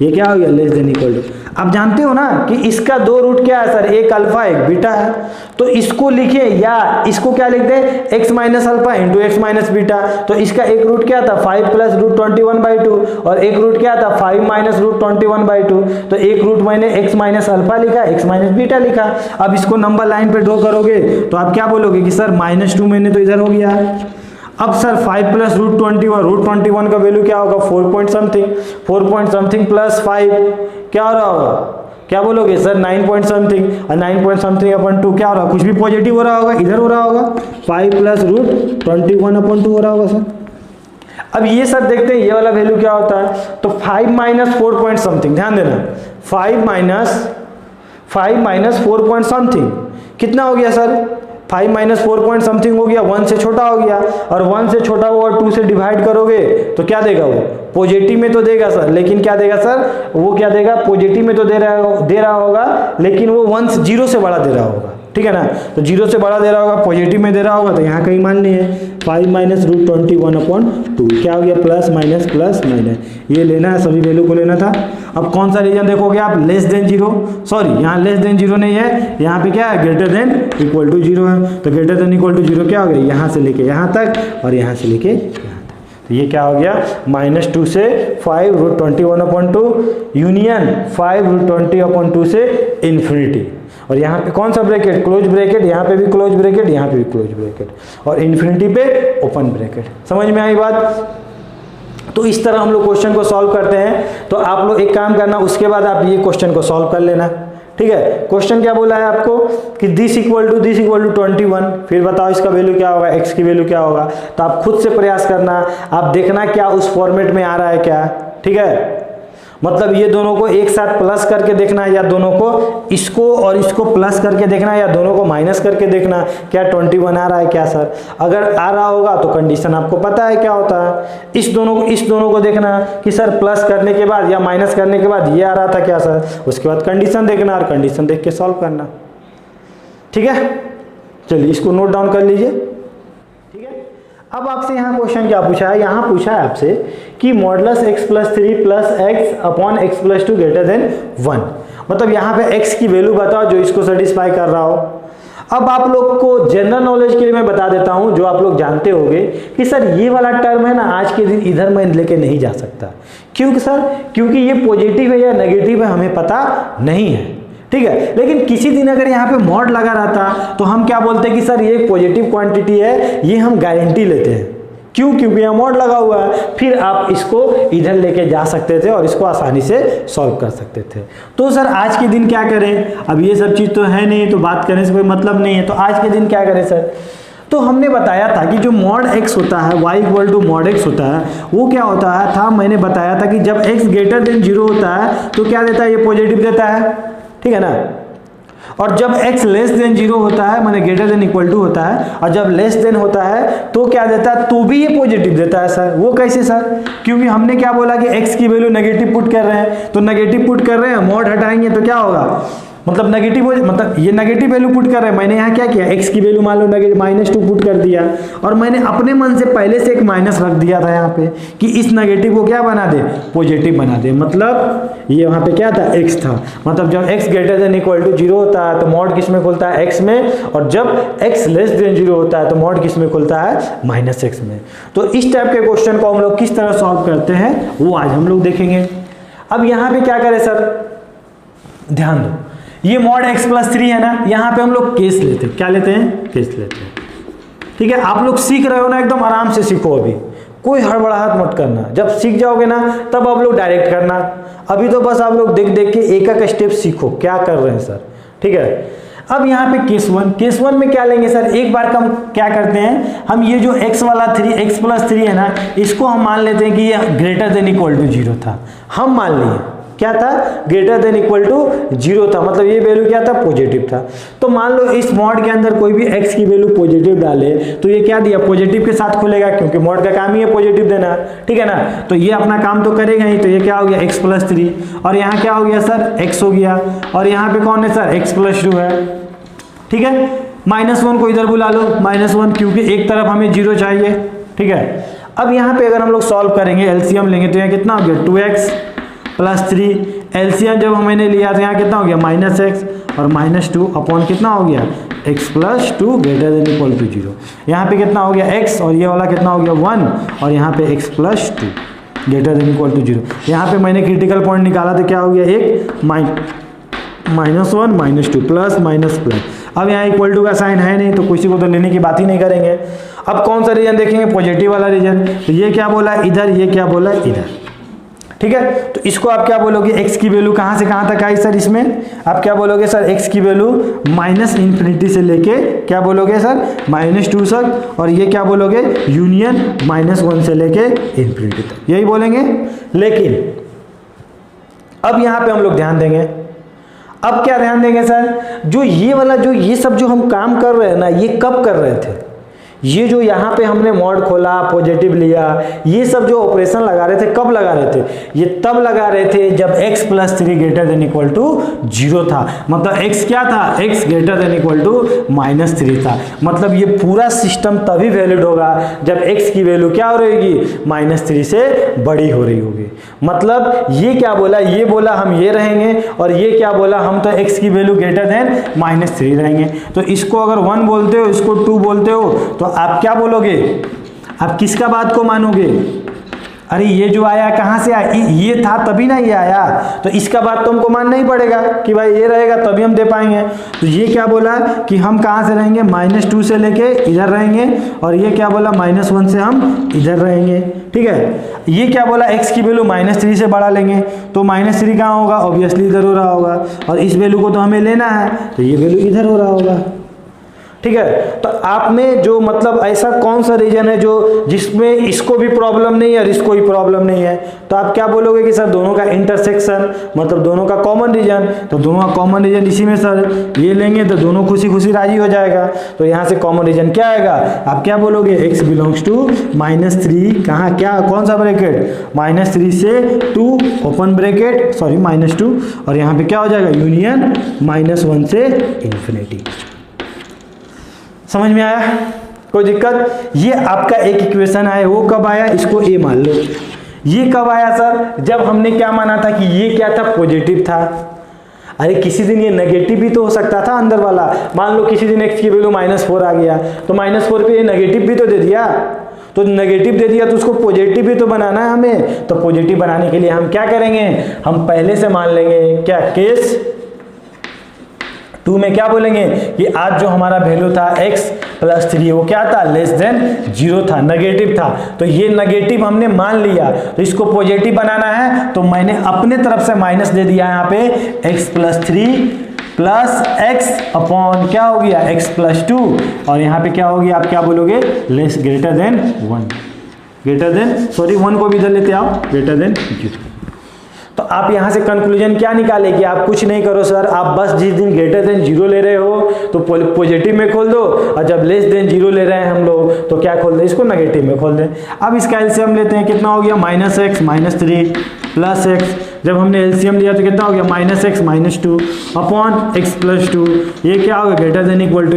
ये क्या हो गया, लेस देन इक्वल टू। आप जानते हो ना कि इसका 2 रूट क्या है सर, एक अल्फा एक बीटा है, तो इसको लिखे या इसको क्या लिखते हैं, x minus alpha into x minus beta. तो इसका एक रूट क्या था, 5 प्लस रूट 21/2, और एक रूट क्या था, 5 माइनस रूट 21/2। तो एक रूट मैंने x माइनस अल्फा लिखा, x माइनस बीटा लिखा। अब इसको नंबर लाइन पे ड्रॉ करोगे तो आप क्या बोलोगे कि सर -2 मैंने तो इधर हो गया। अब सर 5 प्लस रूट 21 का वैल्यू क्या होगा, 4 पॉइंट समथिंग प्लस 5 क्या हो रहा होगा, क्या बोलोगे सर 9 पॉइंट समथिंग, और 9 पॉइंट समथिंग अपॉन 2 क्या हो रहा है, कुछ भी पॉजिटिव हो रहा होगा, इधर हो रहा होगा 5 प्लस रूट 21/2 हो रहा होगा सर। अब ये सर देखते हैं ये वाला वैल्यू क्या होता है, तो 5 माइनस 4 पॉइंट समथिंग, ध्यान देना 5 माइनस 4 पॉइंट समथिंग कितना हो गया सर, 5 माइनस 4 पॉइंट समथिंग हो गया, 1 से छोटा हो गया, और 1 से छोटा हो और 2 से डिवाइड करोगे तो क्या देगा, वो पॉजिटिव में तो देगा सर, लेकिन क्या देगा सर, वो क्या देगा, पॉजिटिव में तो दे रहा होगा, लेकिन वो 1 0 से बड़ा दे रहा होगा, ठीक है ना, तो 0 से बड़ा दे रहा होगा, पॉजिटिव में दे रहा होगा, तो यहाँ कहीं मान लीजिए 5 माइनस रूट 21/2 क्या हो गया, प्लस माइनस, ये लेना है, सभी वैल्यू को लेना था। अब कौन सा रीजन देखोगे आप, लेस देन 0, सॉरी यहाँ लेस देन 0 नहीं है, यहाँ पे क्या है, ग्रेटर देन इक्वल टू 0 है, तो ग्रेटर देन इक्वल टू 0 क्या हो गया, यहाँ से लेके यहाँ तक और यहाँ से लेके यहाँ तक, तो ये क्या हो गया, -2 से 5 रूट 21/2 यूनियन 5 रूट 20/2 से इन्फिनिटी, और यहाँ पे कौन सा ब्रैकेट, क्लोज ब्रैकेट, यहाँ पे भी क्लोज ब्रैकेट, यहाँ पे भी क्लोज ब्रैकेट, और इन्फिनिटी पे ओपन ब्रैकेट। समझ में आई बात। तो इस तरह हम लोग क्वेश्चन को सॉल्व करते हैं। तो आप लोग एक काम करना, उसके बाद आप ये क्वेश्चन को सॉल्व कर लेना, ठीक है। क्वेश्चन क्या बोला है आपको कि दिस इक्वल टू 21, फिर बताओ इसका वैल्यू क्या होगा, x की वैल्यू क्या होगा, तो आप खुद से प्रयास करना, आप देखना क्या उस फॉर्मेट में आ रहा है क्या, ठीक है। मतलब ये दोनों को एक साथ प्लस करके देखना है, या दोनों को इसको और इसको प्लस करके देखना है, या दोनों को माइनस करके देखना क्या 21 आ रहा है क्या सर। अगर आ रहा होगा तो कंडीशन आपको पता है क्या होता है, इस दोनों को देखना कि सर प्लस करने के बाद या माइनस करने के बाद ये आ रहा था क्या सर, उसके बाद कंडीशन देखना और कंडीशन देख के सॉल्व करना, ठीक है। चलिए इसको नोट डाउन कर लीजिए, ठीक है। अब आपसे यहाँ क्वेश्चन क्या पूछा है, यहाँ पूछा है आपसे कि modulus x+3 plus x upon x+2 greater than 1, मतलब यहाँ पे x की वैल्यू बताओ जो इसको सेटिस्फाई कर रहा हो। अब आप लोग को जनरल नॉलेज के लिए मैं बता देता हूँ, जो आप लोग जानते होंगे कि सर ये वाला टर्म है ना, आज के दिन इधर मैं लेके नहीं जा सकता, क्योंकि सर क्योंकि ये पॉजिटिव है या नेगेटिव है हमें पता नहीं है, ठीक है। लेकिन किसी दिन अगर यहाँ पे मॉड लगा रहता तो हम क्या बोलते हैं कि सर ये पॉजिटिव क्वांटिटी है, ये हम गारंटी लेते हैं, क्यों, क्योंकि यहाँ मॉड लगा हुआ है, फिर आप इसको इधर लेके जा सकते थे और इसको आसानी से सॉल्व कर सकते थे। तो सर आज के दिन क्या करें, अब ये सब चीज़ तो है नहीं, तो बात करने से कोई मतलब नहीं है, तो आज के दिन क्या करें सर। तो हमने बताया था कि जो मॉड x होता है, y equal to mod x होता है, वो क्या होता है था, मैंने बताया था कि जब x ग्रेटर देन 0 होता है तो क्या देता है, ये पॉजिटिव देता है, ठीक है ना। और जब x लेस देन 0 होता है, माने ग्रेटर देन इक्वल टू होता है, और जब लेस देन होता है तो क्या देता है, तो भी ये पॉजिटिव देता है सर। वो कैसे सर, क्योंकि हमने क्या बोला कि x की वैल्यू नेगेटिव पुट कर रहे हैं, तो नेगेटिव पुट कर रहे हैं, मॉड हटाएंगे तो क्या होगा, मतलब नेगेटिव, मतलब ये नेगेटिव वैल्यू पुट कर रहे हैं। मैंने यहाँ क्या किया, x की वैल्यू मान लो -2 पुट कर दिया, और मैंने अपने मन से पहले से एक माइनस रख दिया था यहाँ पे कि इस नेगेटिव को क्या बना दे, पॉजिटिव बना दे। मतलब ये वहाँ पे क्या था, x था, मतलब जब x greater than equal to 0 होता है तो मॉड किस में खुलता है, x में, और जब x लेस देन 0 होता है तो मॉड किस में खुलता है, -x में। तो इस टाइप के क्वेश्चन को हम लोग किस तरह सॉल्व करते हैं वो आज हम लोग देखेंगे। अब यहाँ पे क्या करें सर, ध्यान दो, ये मॉड x+3 है ना, यहाँ पे हम लोग केस लेते हैं, क्या लेते हैं, केस लेते हैं, ठीक है। आप लोग सीख रहे हो ना, एकदम आराम से सीखो, अभी कोई हड़बड़ाहट मत करना, जब सीख जाओगे ना तब आप लोग डायरेक्ट करना। अभी तो बस आप लोग देख देख के एक एक स्टेप सीखो क्या कर रहे हैं सर, ठीक है। अब यहाँ पे केस वन में क्या लेंगे सर, एक बार हम क्या करते हैं, हम ये जो x वाला x+3 है ना, इसको हम मान लेते हैं कि ये ग्रेटर देन इक्वल टू 0 था, हम मान लिए क्या था, ग्रेटर देन इक्वल टू 0 था, मतलब ये वैल्यू क्या था, पॉजिटिव था। तो मान लो इस मॉड के अंदर कोई भी x की वैल्यू पॉजिटिव डाले तो ये क्या दिया, पॉजिटिव के साथ खुलेगा, क्योंकि मॉड का काम ही है पॉजिटिव देना, ठीक है ना। तो ये अपना काम तो करेगा ही, तो ये क्या हो गया, x+3, और यहाँ क्या हो गया सर, x हो गया, और यहाँ पे कौन है सर, x+2 है, ठीक है। -1 को इधर बुला लो, -1, क्योंकि एक तरफ हमें 0 चाहिए, ठीक है। अब यहाँ पे अगर हम लोग सॉल्व करेंगे, एलसीएम लेंगे तो यहाँ कितना हो गया, 2x + 3, एलसीएम जब मैंने लिया तो यहाँ कितना हो गया, -x, और -2 अपॉन कितना हो गया, x+2 greater than equal to 0। यहाँ पे कितना हो गया x, और ये वाला कितना हो गया 1, और यहाँ पे x+2 greater than equal to 0। यहाँ पे मैंने क्रिटिकल पॉइंट निकाला तो क्या हो गया, एक -1 -2 प्लस माइनस प्लस। अब यहाँ इक्वल टू का साइन है नहीं तो किसी को तो लेने की बात ही नहीं करेंगे। अब कौन सा रीजन देखेंगे, पॉजिटिव वाला रीजन। तो ये क्या बोला इधर, ये क्या बोला इधर। ठीक है। तो इसको आप क्या बोलोगे, x की वैल्यू कहाँ से कहाँ तक आई सर, इसमें आप क्या बोलोगे सर, x की वैल्यू -∞ से लेके क्या बोलोगे सर -2 तक, और ये क्या बोलोगे यूनियन -1 से लेके ∞ तक, यही बोलेंगे। लेकिन अब यहाँ पे हम लोग ध्यान देंगे, अब क्या ध्यान देंगे सर, जो ये वाला जो ये सब जो हम काम कर रहे हैं ना, ये कब कर रहे थे, ये जो यहाँ पे हमने मॉड खोला, पॉजिटिव लिया, ये सब जो ऑपरेशन लगा रहे थे कब लगा रहे थे, ये तब लगा रहे थे जब x + 3 > 0 था। मतलब x क्या था, x > -3 था। मतलब ये पूरा सिस्टम तभी वैलिड होगा जब x की वैल्यू क्या हो रही होगी, -3 से बड़ी हो रही होगी। मतलब ये क्या बोला, ये बोला हम ये रहेंगे, और ये क्या बोला, हम तो x की वैल्यू >-3 रहेंगे। तो इसको अगर 1 बोलते हो, इसको 2 बोलते हो, तो आप क्या बोलोगे, आप किसका बात को मानोगे, अरे ये जो आया कहाँ से आया, ये था तभी ना ये आया, तो इसका बात तो हमको मानना ही पड़ेगा कि भाई ये रहेगा तभी हम दे पाएंगे। तो ये क्या बोला कि हम कहाँ से रहेंगे, -2 से लेके इधर रहेंगे, और ये क्या बोला -1 से हम इधर रहेंगे, ठीक है। ये क्या बोला, x की वैल्यू -3 से बढ़ा लेंगे, तो -3 कहाँ होगा, ऑब्वियसली इधर हो रहा होगा, और इस वैल्यू को तो हमें लेना है, तो ये वैल्यू इधर हो रहा होगा, ठीक है। तो आप में जो मतलब ऐसा कौन सा रीजन है जो जिसमें इसको भी प्रॉब्लम नहीं है और इसको भी प्रॉब्लम नहीं है, तो आप क्या बोलोगे कि सर दोनों का इंटरसेक्शन, मतलब दोनों का कॉमन रीजन, तो दोनों का कॉमन रीजन इसी में सर ये लेंगे तो दोनों खुशी खुशी राजी हो जाएगा। तो यहाँ से कॉमन रीजन क्या आएगा, आप क्या बोलोगे, x ∈ -3, कहाँ क्या कौन सा ब्रैकेट, -3 से 2 ओपन ब्रैकेट, सॉरी -2, और यहाँ पे क्या हो जाएगा यूनियन -1 से ∞। समझ में आया, कोई दिक्कत। ये आपका एक इक्वेशन है, वो कब आया, इसको ए मान लो। ये कब आया सर, जब हमने क्या माना था कि ये क्या था, पॉजिटिव था। अरे किसी दिन ये नेगेटिव भी तो हो सकता था अंदर वाला, मान लो किसी दिन x की वैल्यू -4 आ गया, तो -4 पे ये नेगेटिव भी तो दे दिया, तो नेगेटिव दे दिया तो उसको पॉजिटिव भी तो बनाना है हमें। तो पॉजिटिव बनाने के लिए हम क्या करेंगे, हम पहले से मान लेंगे क्या, केस 2 में क्या बोलेंगे कि आज जो हमारा वैल्यू था x + 3 वो क्या था, <0 था, नेगेटिव था। तो ये नेगेटिव हमने मान लिया, तो इसको पॉजिटिव बनाना है, तो मैंने अपने तरफ से माइनस दे दिया यहाँ पे, x + 3 + x अपॉन क्या हो गया, x + 2, और यहाँ पे क्या होगी, आप क्या बोलोगे, > 1 को भी इधर लेते आओ, > 0। तो आप यहाँ से कंक्लूजन क्या निकाले कि आप कुछ नहीं करो सर, आप बस जिस दिन >0 ले रहे हो तो पॉजिटिव में खोल दो, और जब <0 ले रहे हैं हम लोग तो क्या खोल दें, इसको नेगेटिव में खोल दें। अब इसका एलसीएम लेते हैं, कितना हो गया, -x -3 + x, जब हमने एलसीएम लिया तो कितना हो गया, -x -2 अपॉन x + 2, ये क्या हो गया, >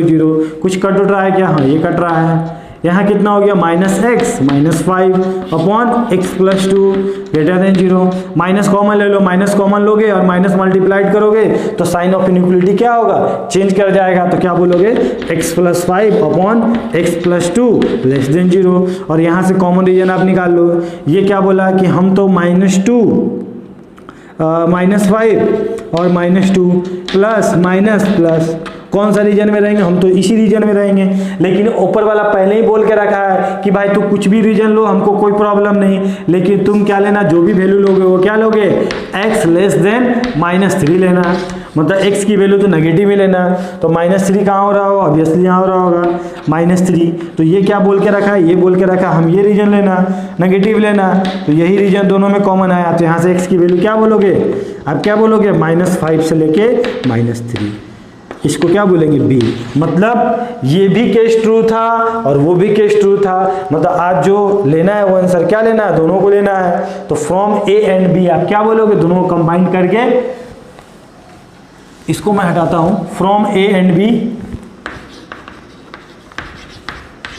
0। कुछ कट उठ रहा है क्या, हाँ ये कट रहा है। यहाँ कितना हो गया, -x -5 upon x + 2 > 0। Minus common ले लो, माइनस कॉमन लोगे और माइनस मल्टीप्लाइड करोगे तो साइन ऑफ इनइक्वालिटी क्या होगा, चेंज कर जाएगा। तो क्या बोलोगे, x + 5 अपॉन x + 2 < 0। और यहाँ से कॉमन रीजन आप निकाल लो। ये क्या बोला कि हम तो -2 -5 और -2 प्लस माइनस प्लस कौन सा रीजन में रहेंगे, हम तो इसी रीजन में रहेंगे। लेकिन ऊपर वाला पहले ही बोल के रखा है कि भाई तू कुछ भी रीजन लो, हमको कोई प्रॉब्लम नहीं, लेकिन तुम क्या लेना, जो भी वैल्यू लोगे वो क्या लोगे, x < -3 लेना। मतलब x की वैल्यू तो नेगेटिव ही लेना। तो -3 कहाँ हो रहा होगा, ऑब्वियसली यहाँ हो रहा होगा -3। तो ये क्या बोल के रखा है, ये बोल के रखा हम ये रीजन लेना, नेगेटिव लेना। तो यही रीजन दोनों में कॉमन आया। तो यहाँ से x की वैल्यू क्या बोलोगे, आप क्या बोलोगे, -5 से लेके -3। इसको क्या बोलेंगे, b। मतलब ये भी केस ट्रू था और वो भी केस ट्रू था। मतलब आज जो लेना है वो आंसर क्या लेना है, दोनों को लेना है। तो फ्रॉम a एंड b आप क्या बोलोगे, दोनों को कंबाइन करके, इसको मैं हटाता हूं, from a and b,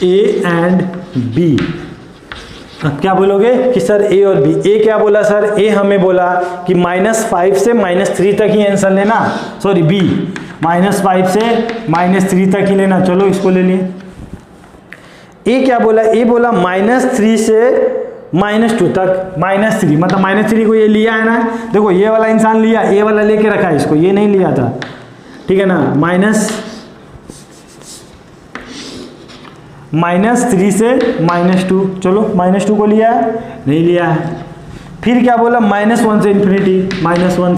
a and b। अब क्या बोलोगे कि सर a और b। a क्या बोला सर, a हमें बोला कि -5 से -3 तक ही आंसर लेना, सॉरी b -5 से -3 तक ही लेना। चलो इसको ले लिए। a क्या बोला, a बोला -3 से -2 तक, -3 मतलब -3 को ये लिया है ना, देखो ये वाला इंसान लिया, a वाला लेके रखा है, इसको ये नहीं लिया था, ठीक है ना। -3 से -2, चलो -2 को लिया है, नहीं लिया है, फिर क्या बोला, -1 से इन्फिनिटी, -1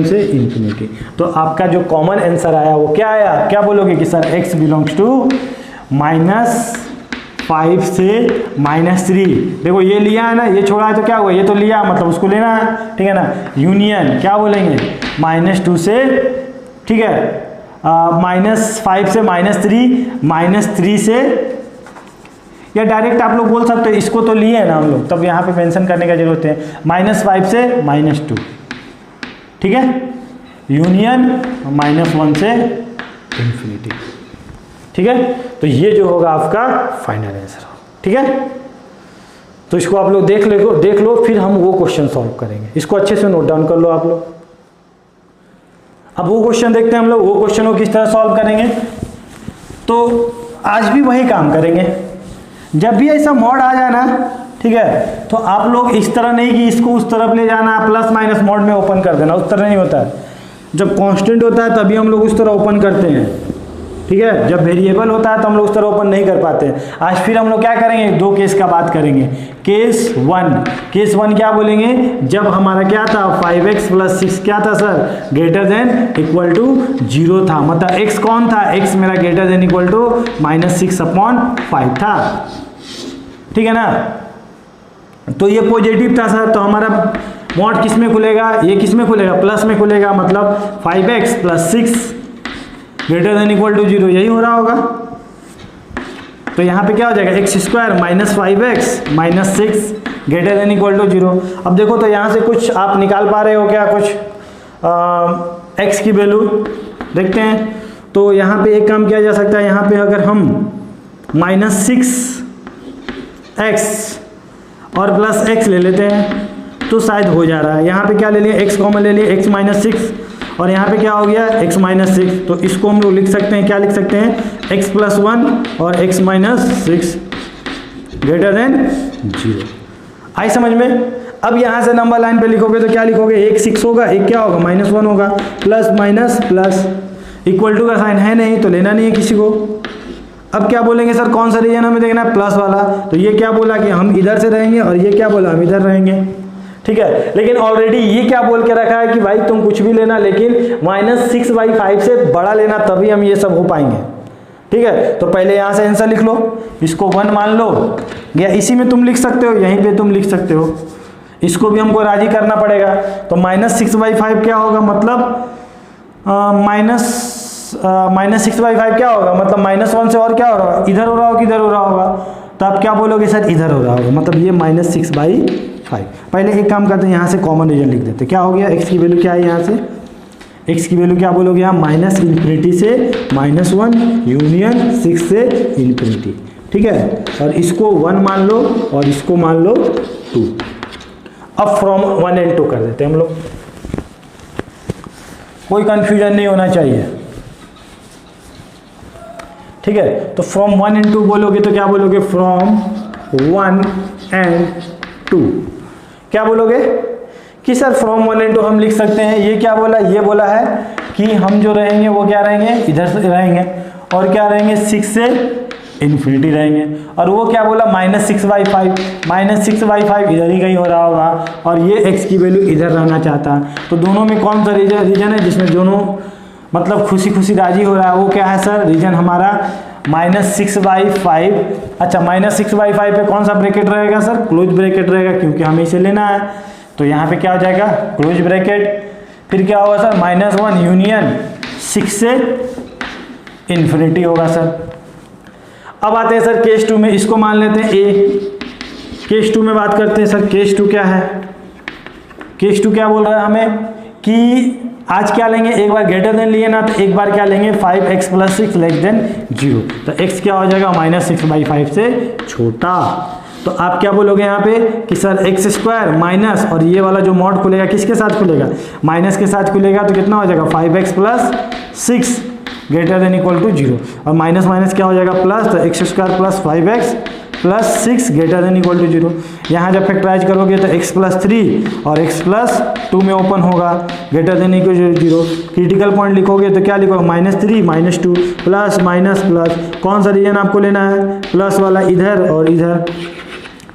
से इन्फिनिटी। तो आपका जो कॉमन आंसर आया वो क्या आया, क्या बोलोगे कि सर x बिलोंग्स टू -5 से -3। देखो ये लिया है ना, ये छोड़ा है तो क्या हुआ, ये तो लिया मतलब उसको लेना है, ठीक है ना। यूनियन क्या बोलेंगे, -2 से, ठीक है, -5 से -3, -3 से, या डायरेक्ट आप लोग बोल सकते हो, इसको तो लिए है ना हम लोग, तब यहाँ पे मेंशन करने का जरूरत है, -5 से -2, ठीक है, यूनियन -1 से इन्फिनिटी, ठीक है। तो ये जो होगा आपका फाइनल आंसर, ठीक है। तो इसको आप लोग देख लो, फिर हम वो क्वेश्चन सॉल्व करेंगे। इसको अच्छे से नोट डाउन कर लो आप लोग। अब वो क्वेश्चन देखते हैं हम लोग, वो क्वेश्चन को किस तरह सॉल्व करेंगे। तो आज भी वही काम करेंगे, जब भी ऐसा मॉड आ जाना, ठीक है, तो आप लोग इस तरह नहीं कि इसको उस तरफ ले जाना, प्लस माइनस मोड में ओपन कर देना, उस तरह नहीं होता है। जब कांस्टेंट होता है तभी हम लोग उस तरह ओपन करते हैं, ठीक है। जब वेरिएबल होता है तो हम लोग उस तरह ओपन नहीं कर पाते हैं। आज फिर हम लोग क्या करेंगे, 2 केस का बात करेंगे। केस 1 क्या बोलेंगे, जब हमारा क्या था 5x + 6 क्या था sir, greater than equal to 0 था, मतलब x कौन था, x मेरा ग्रेटर देन इक्वल टू -6/5 था, ठीक है ना। तो ये पॉजिटिव था सर, तो हमारा मॉड किस में खुलेगा, ये किस में खुलेगा, प्लस में खुलेगा, मतलब 5x + 6 greater than equal to 0, यही हो रहा होगा। तो यहाँ पे क्या हो जाएगा, x² - 5x - 6 greater than equal to 0। अब देखो तो यहाँ से कुछ आप निकाल पा रहे हो क्या, कुछ x की वैल्यू देखते हैं। तो यहाँ पे एक काम किया जा सकता है, यहाँ पे अगर हम -6x और +x ले लेते हैं तो शायद हो जा रहा है। यहाँ पे क्या ले लिया, x कॉमन ले लिया, x - 6, और यहाँ पे क्या हो गया, x - 6। तो इसको हम लोग लिख सकते हैं, क्या लिख सकते हैं, x + 1 और x - 6 ग्रेटर देन 0। आई समझ में। अब यहाँ से नंबर लाइन पे लिखोगे तो क्या लिखोगे, एक 6 होगा, एक क्या होगा, -1 होगा, plus minus plus, equal to का साइन है नहीं तो लेना नहीं है किसी को। अब क्या बोलेंगे सर, कौन सा रीजन हमें देखना है, प्लस वाला। तो ये क्या बोला कि हम इधर से रहेंगे, और ये क्या बोला, हम इधर रहेंगे, ठीक है। लेकिन ऑलरेडी ये क्या बोल के रखा है कि भाई तुम कुछ भी लेना, लेकिन -6/5 से बड़ा लेना, तभी हम ये सब हो पाएंगे, ठीक है। तो पहले यहाँ से आंसर लिख लो, इसको 1 मान लो, या इसी में तुम लिख सकते हो, यहीं पे तुम लिख सकते हो, इसको भी हमको राजी करना पड़ेगा। तो -6/5 क्या होगा, मतलब -6/5 क्या होगा, मतलब -1 से और क्या हो रहा होगा, इधर हो रहा होगा, किधर हो रहा होगा। तो आप क्या बोलोगे सर, इधर हो रहा होगा, मतलब ये -6/5। पहले एक काम करते हैं, यहाँ से कॉमन रीजन लिख देते हैं। क्या हो गया, x की वैल्यू क्या है, यहाँ से x की वैल्यू क्या बोलोगे, यहाँ -∞ से -1 यूनियन 6 से इन्फिनिटी, ठीक है। और इसको 1 मान लो और इसको मान लो 2। अब फ्रॉम 1 and 2 कर देते हैं हम लोग, कोई कंफ्यूजन नहीं होना चाहिए, ठीक है। तो फ्रॉम 1 and 2 बोलोगे तो क्या बोलोगे, फ्रॉम 1 and 2 क्या बोलोगे कि सर फ्रॉम 1 and 2 हम लिख सकते हैं। ये क्या बोला, ये बोला है कि हम जो रहेंगे वो क्या रहेंगे, इधर से रहेंगे, और क्या रहेंगे, 6 से इन्फिनिटी रहेंगे। और वो क्या बोला, -6/5, -6/5 इधर ही कहीं हो रहा होगा, और ये x की वैल्यू इधर रहना चाहता है। तो दोनों में कौन सा रीजन है जिसमें दोनों मतलब खुशी खुशी राजी हो रहा है, वो क्या है सर, रीजन हमारा -6/5। अच्छा, -6/5 पे कौन सा ब्रैकेट रहेगा सर, क्लोज ब्रैकेट रहेगा, क्योंकि हमें इसे लेना है। तो यहाँ पे क्या हो जाएगा, क्लोज ब्रैकेट, फिर क्या होगा सर, -1 यूनियन 6 से इन्फिनिटी होगा सर। अब आते हैं सर केस 2 में, इसको मान लेते हैं a। केस 2 में बात करते हैं सर, केस 2 क्या है, केस 2 क्या बोल रहा है हमें कि आज क्या लेंगे, एक बार ग्रेटर देन लिए ना, तो एक बार क्या लेंगे, 5x + 6 < 0। तो x क्या हो जाएगा, -6/5 से छोटा। तो आप क्या बोलोगे यहाँ पे कि सर x² माइनस, और ये वाला जो मॉड खुलेगा किसके साथ खुलेगा, माइनस के साथ खुलेगा, तो कितना हो जाएगा, 5x + 6 greater than equal to 0। और माइनस माइनस क्या हो जाएगा, प्लस, तो x² + 5x + 6 greater than equal to 0। यहाँ जब फैक्टराइज करोगे तो x + 3 और x + 2 में ओपन होगा, greater than equal to 0। Critical point लिखोगे तो क्या लिखोगे, -3 -2 प्लस माइनस प्लस, कौन सा रीजन आपको लेना है, प्लस वाला इधर और इधर,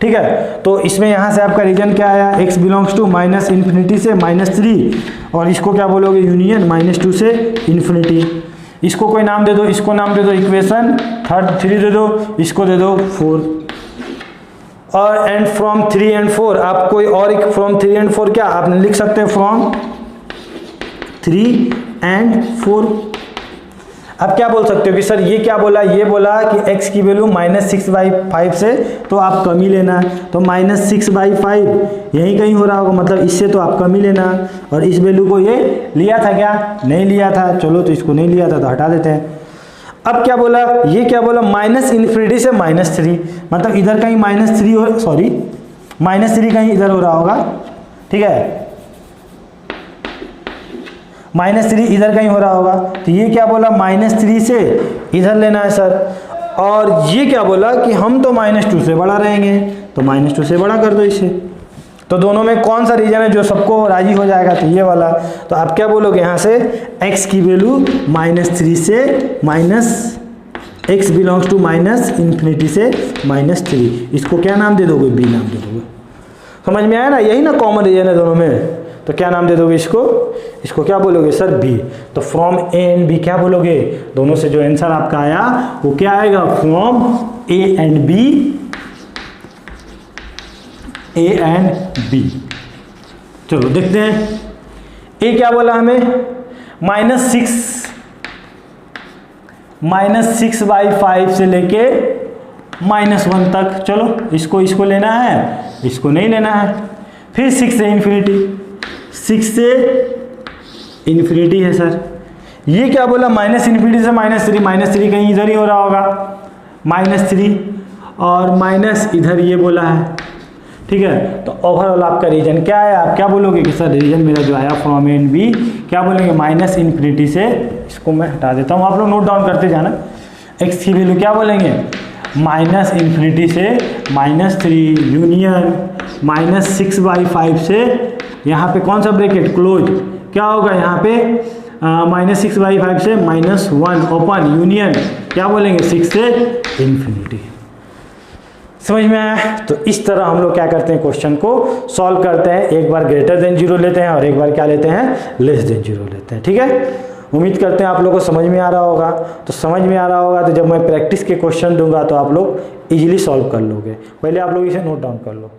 ठीक है। तो इसमें यहाँ से आपका रीजन क्या आया, x belongs to minus infinity से -3, और इसको क्या बोलोगे, यूनियन -2 से इन्फिनिटी। इसको कोई नाम दे दो, इसको नाम दे दो इक्वेशन 3 दे दो, इसको दे दो 4, और एंड फ्रॉम 3 and 4 आप कोई और एक फ्रॉम 3 and 4 क्या आपने लिख सकते हैं, फ्रॉम 3 and 4। अब क्या बोल सकते हो कि सर ये क्या बोला, ये बोला कि x की वैल्यू -6/5 से, तो आप कम ही लेना, तो -6/5 यही कहीं हो रहा होगा, मतलब इससे तो आप कम ही लेना। और इस वैल्यू को ये लिया था क्या, नहीं लिया था, चलो तो इसको नहीं लिया था तो हटा देते हैं। अब क्या बोला, ये क्या बोला, -इन्फिनिटी से -3, मतलब इधर कहीं -3 हो, सॉरी -3 कहीं इधर हो रहा होगा, ठीक है, -3 इधर कहीं हो रहा होगा। तो ये क्या बोला, -3 से इधर लेना है सर, और ये क्या बोला कि हम तो -2 से बड़ा रहेंगे, तो -2 से बड़ा कर दो इसे। तो दोनों में कौन सा रीजन है जो सबको राजी हो जाएगा, तो ये वाला। तो आप क्या बोलोगे यहाँ से, x की वैल्यू -3 से x बिलोंग्स टू इन्फिनिटी से -3, इसको क्या नाम दे दोगे, b नाम दे दोगे। समझ में आया ना, यही ना कॉमन रीजन है दोनों में, तो क्या नाम दे दोगे इसको, इसको क्या बोलोगे सर, बी। तो फ्रॉम ए एंड बी क्या बोलोगे, दोनों से जो आंसर आपका आया वो क्या आएगा, from a and b, a and b. चलो देखते हैं, ए क्या बोला हमें, -6/5 से लेके -1 तक। चलो इसको लेना है, इसको नहीं लेना है। फिर 6 से इन्फिनिटी, 6 से इन्फिनिटी है सर। ये क्या बोला, -इन्फिनिटी से -3 कहीं इधर ही हो रहा होगा, -3 और माइनस इधर ये बोला है, ठीक है। तो ओवरऑल आपका रीजन क्या है, आप क्या बोलोगे कि सर रीजन मेरा जो आया फ्रॉम ए एंड बी, क्या बोलेंगे, -इन्फिनिटी से, इसको मैं हटा देता हूँ, आप लोग नोट डाउन करते जाना। x की वैल्यू क्या बोलेंगे, -इन्फिनिटी से -3 यूनियन -6/5 से, यहाँ पे कौन सा ब्रैकेट क्लोज, क्या होगा यहाँ पे -6/5 से -1 ओपन यूनियन, क्या बोलेंगे 6 से इन्फिनिटी। समझ में आया। तो इस तरह हम लोग क्या करते हैं, क्वेश्चन को सॉल्व करते हैं। एक बार ग्रेटर देन 0 लेते हैं और एक बार क्या लेते हैं, लेस देन 0 लेते हैं, ठीक है। उम्मीद करते हैं आप लोगों को समझ में आ रहा होगा। तो समझ में आ रहा होगा तो जब मैं प्रैक्टिस के क्वेश्चन दूंगा तो आप लोग इजीली सॉल्व कर लोगे। पहले आप लोग इसे नोट डाउन कर लो।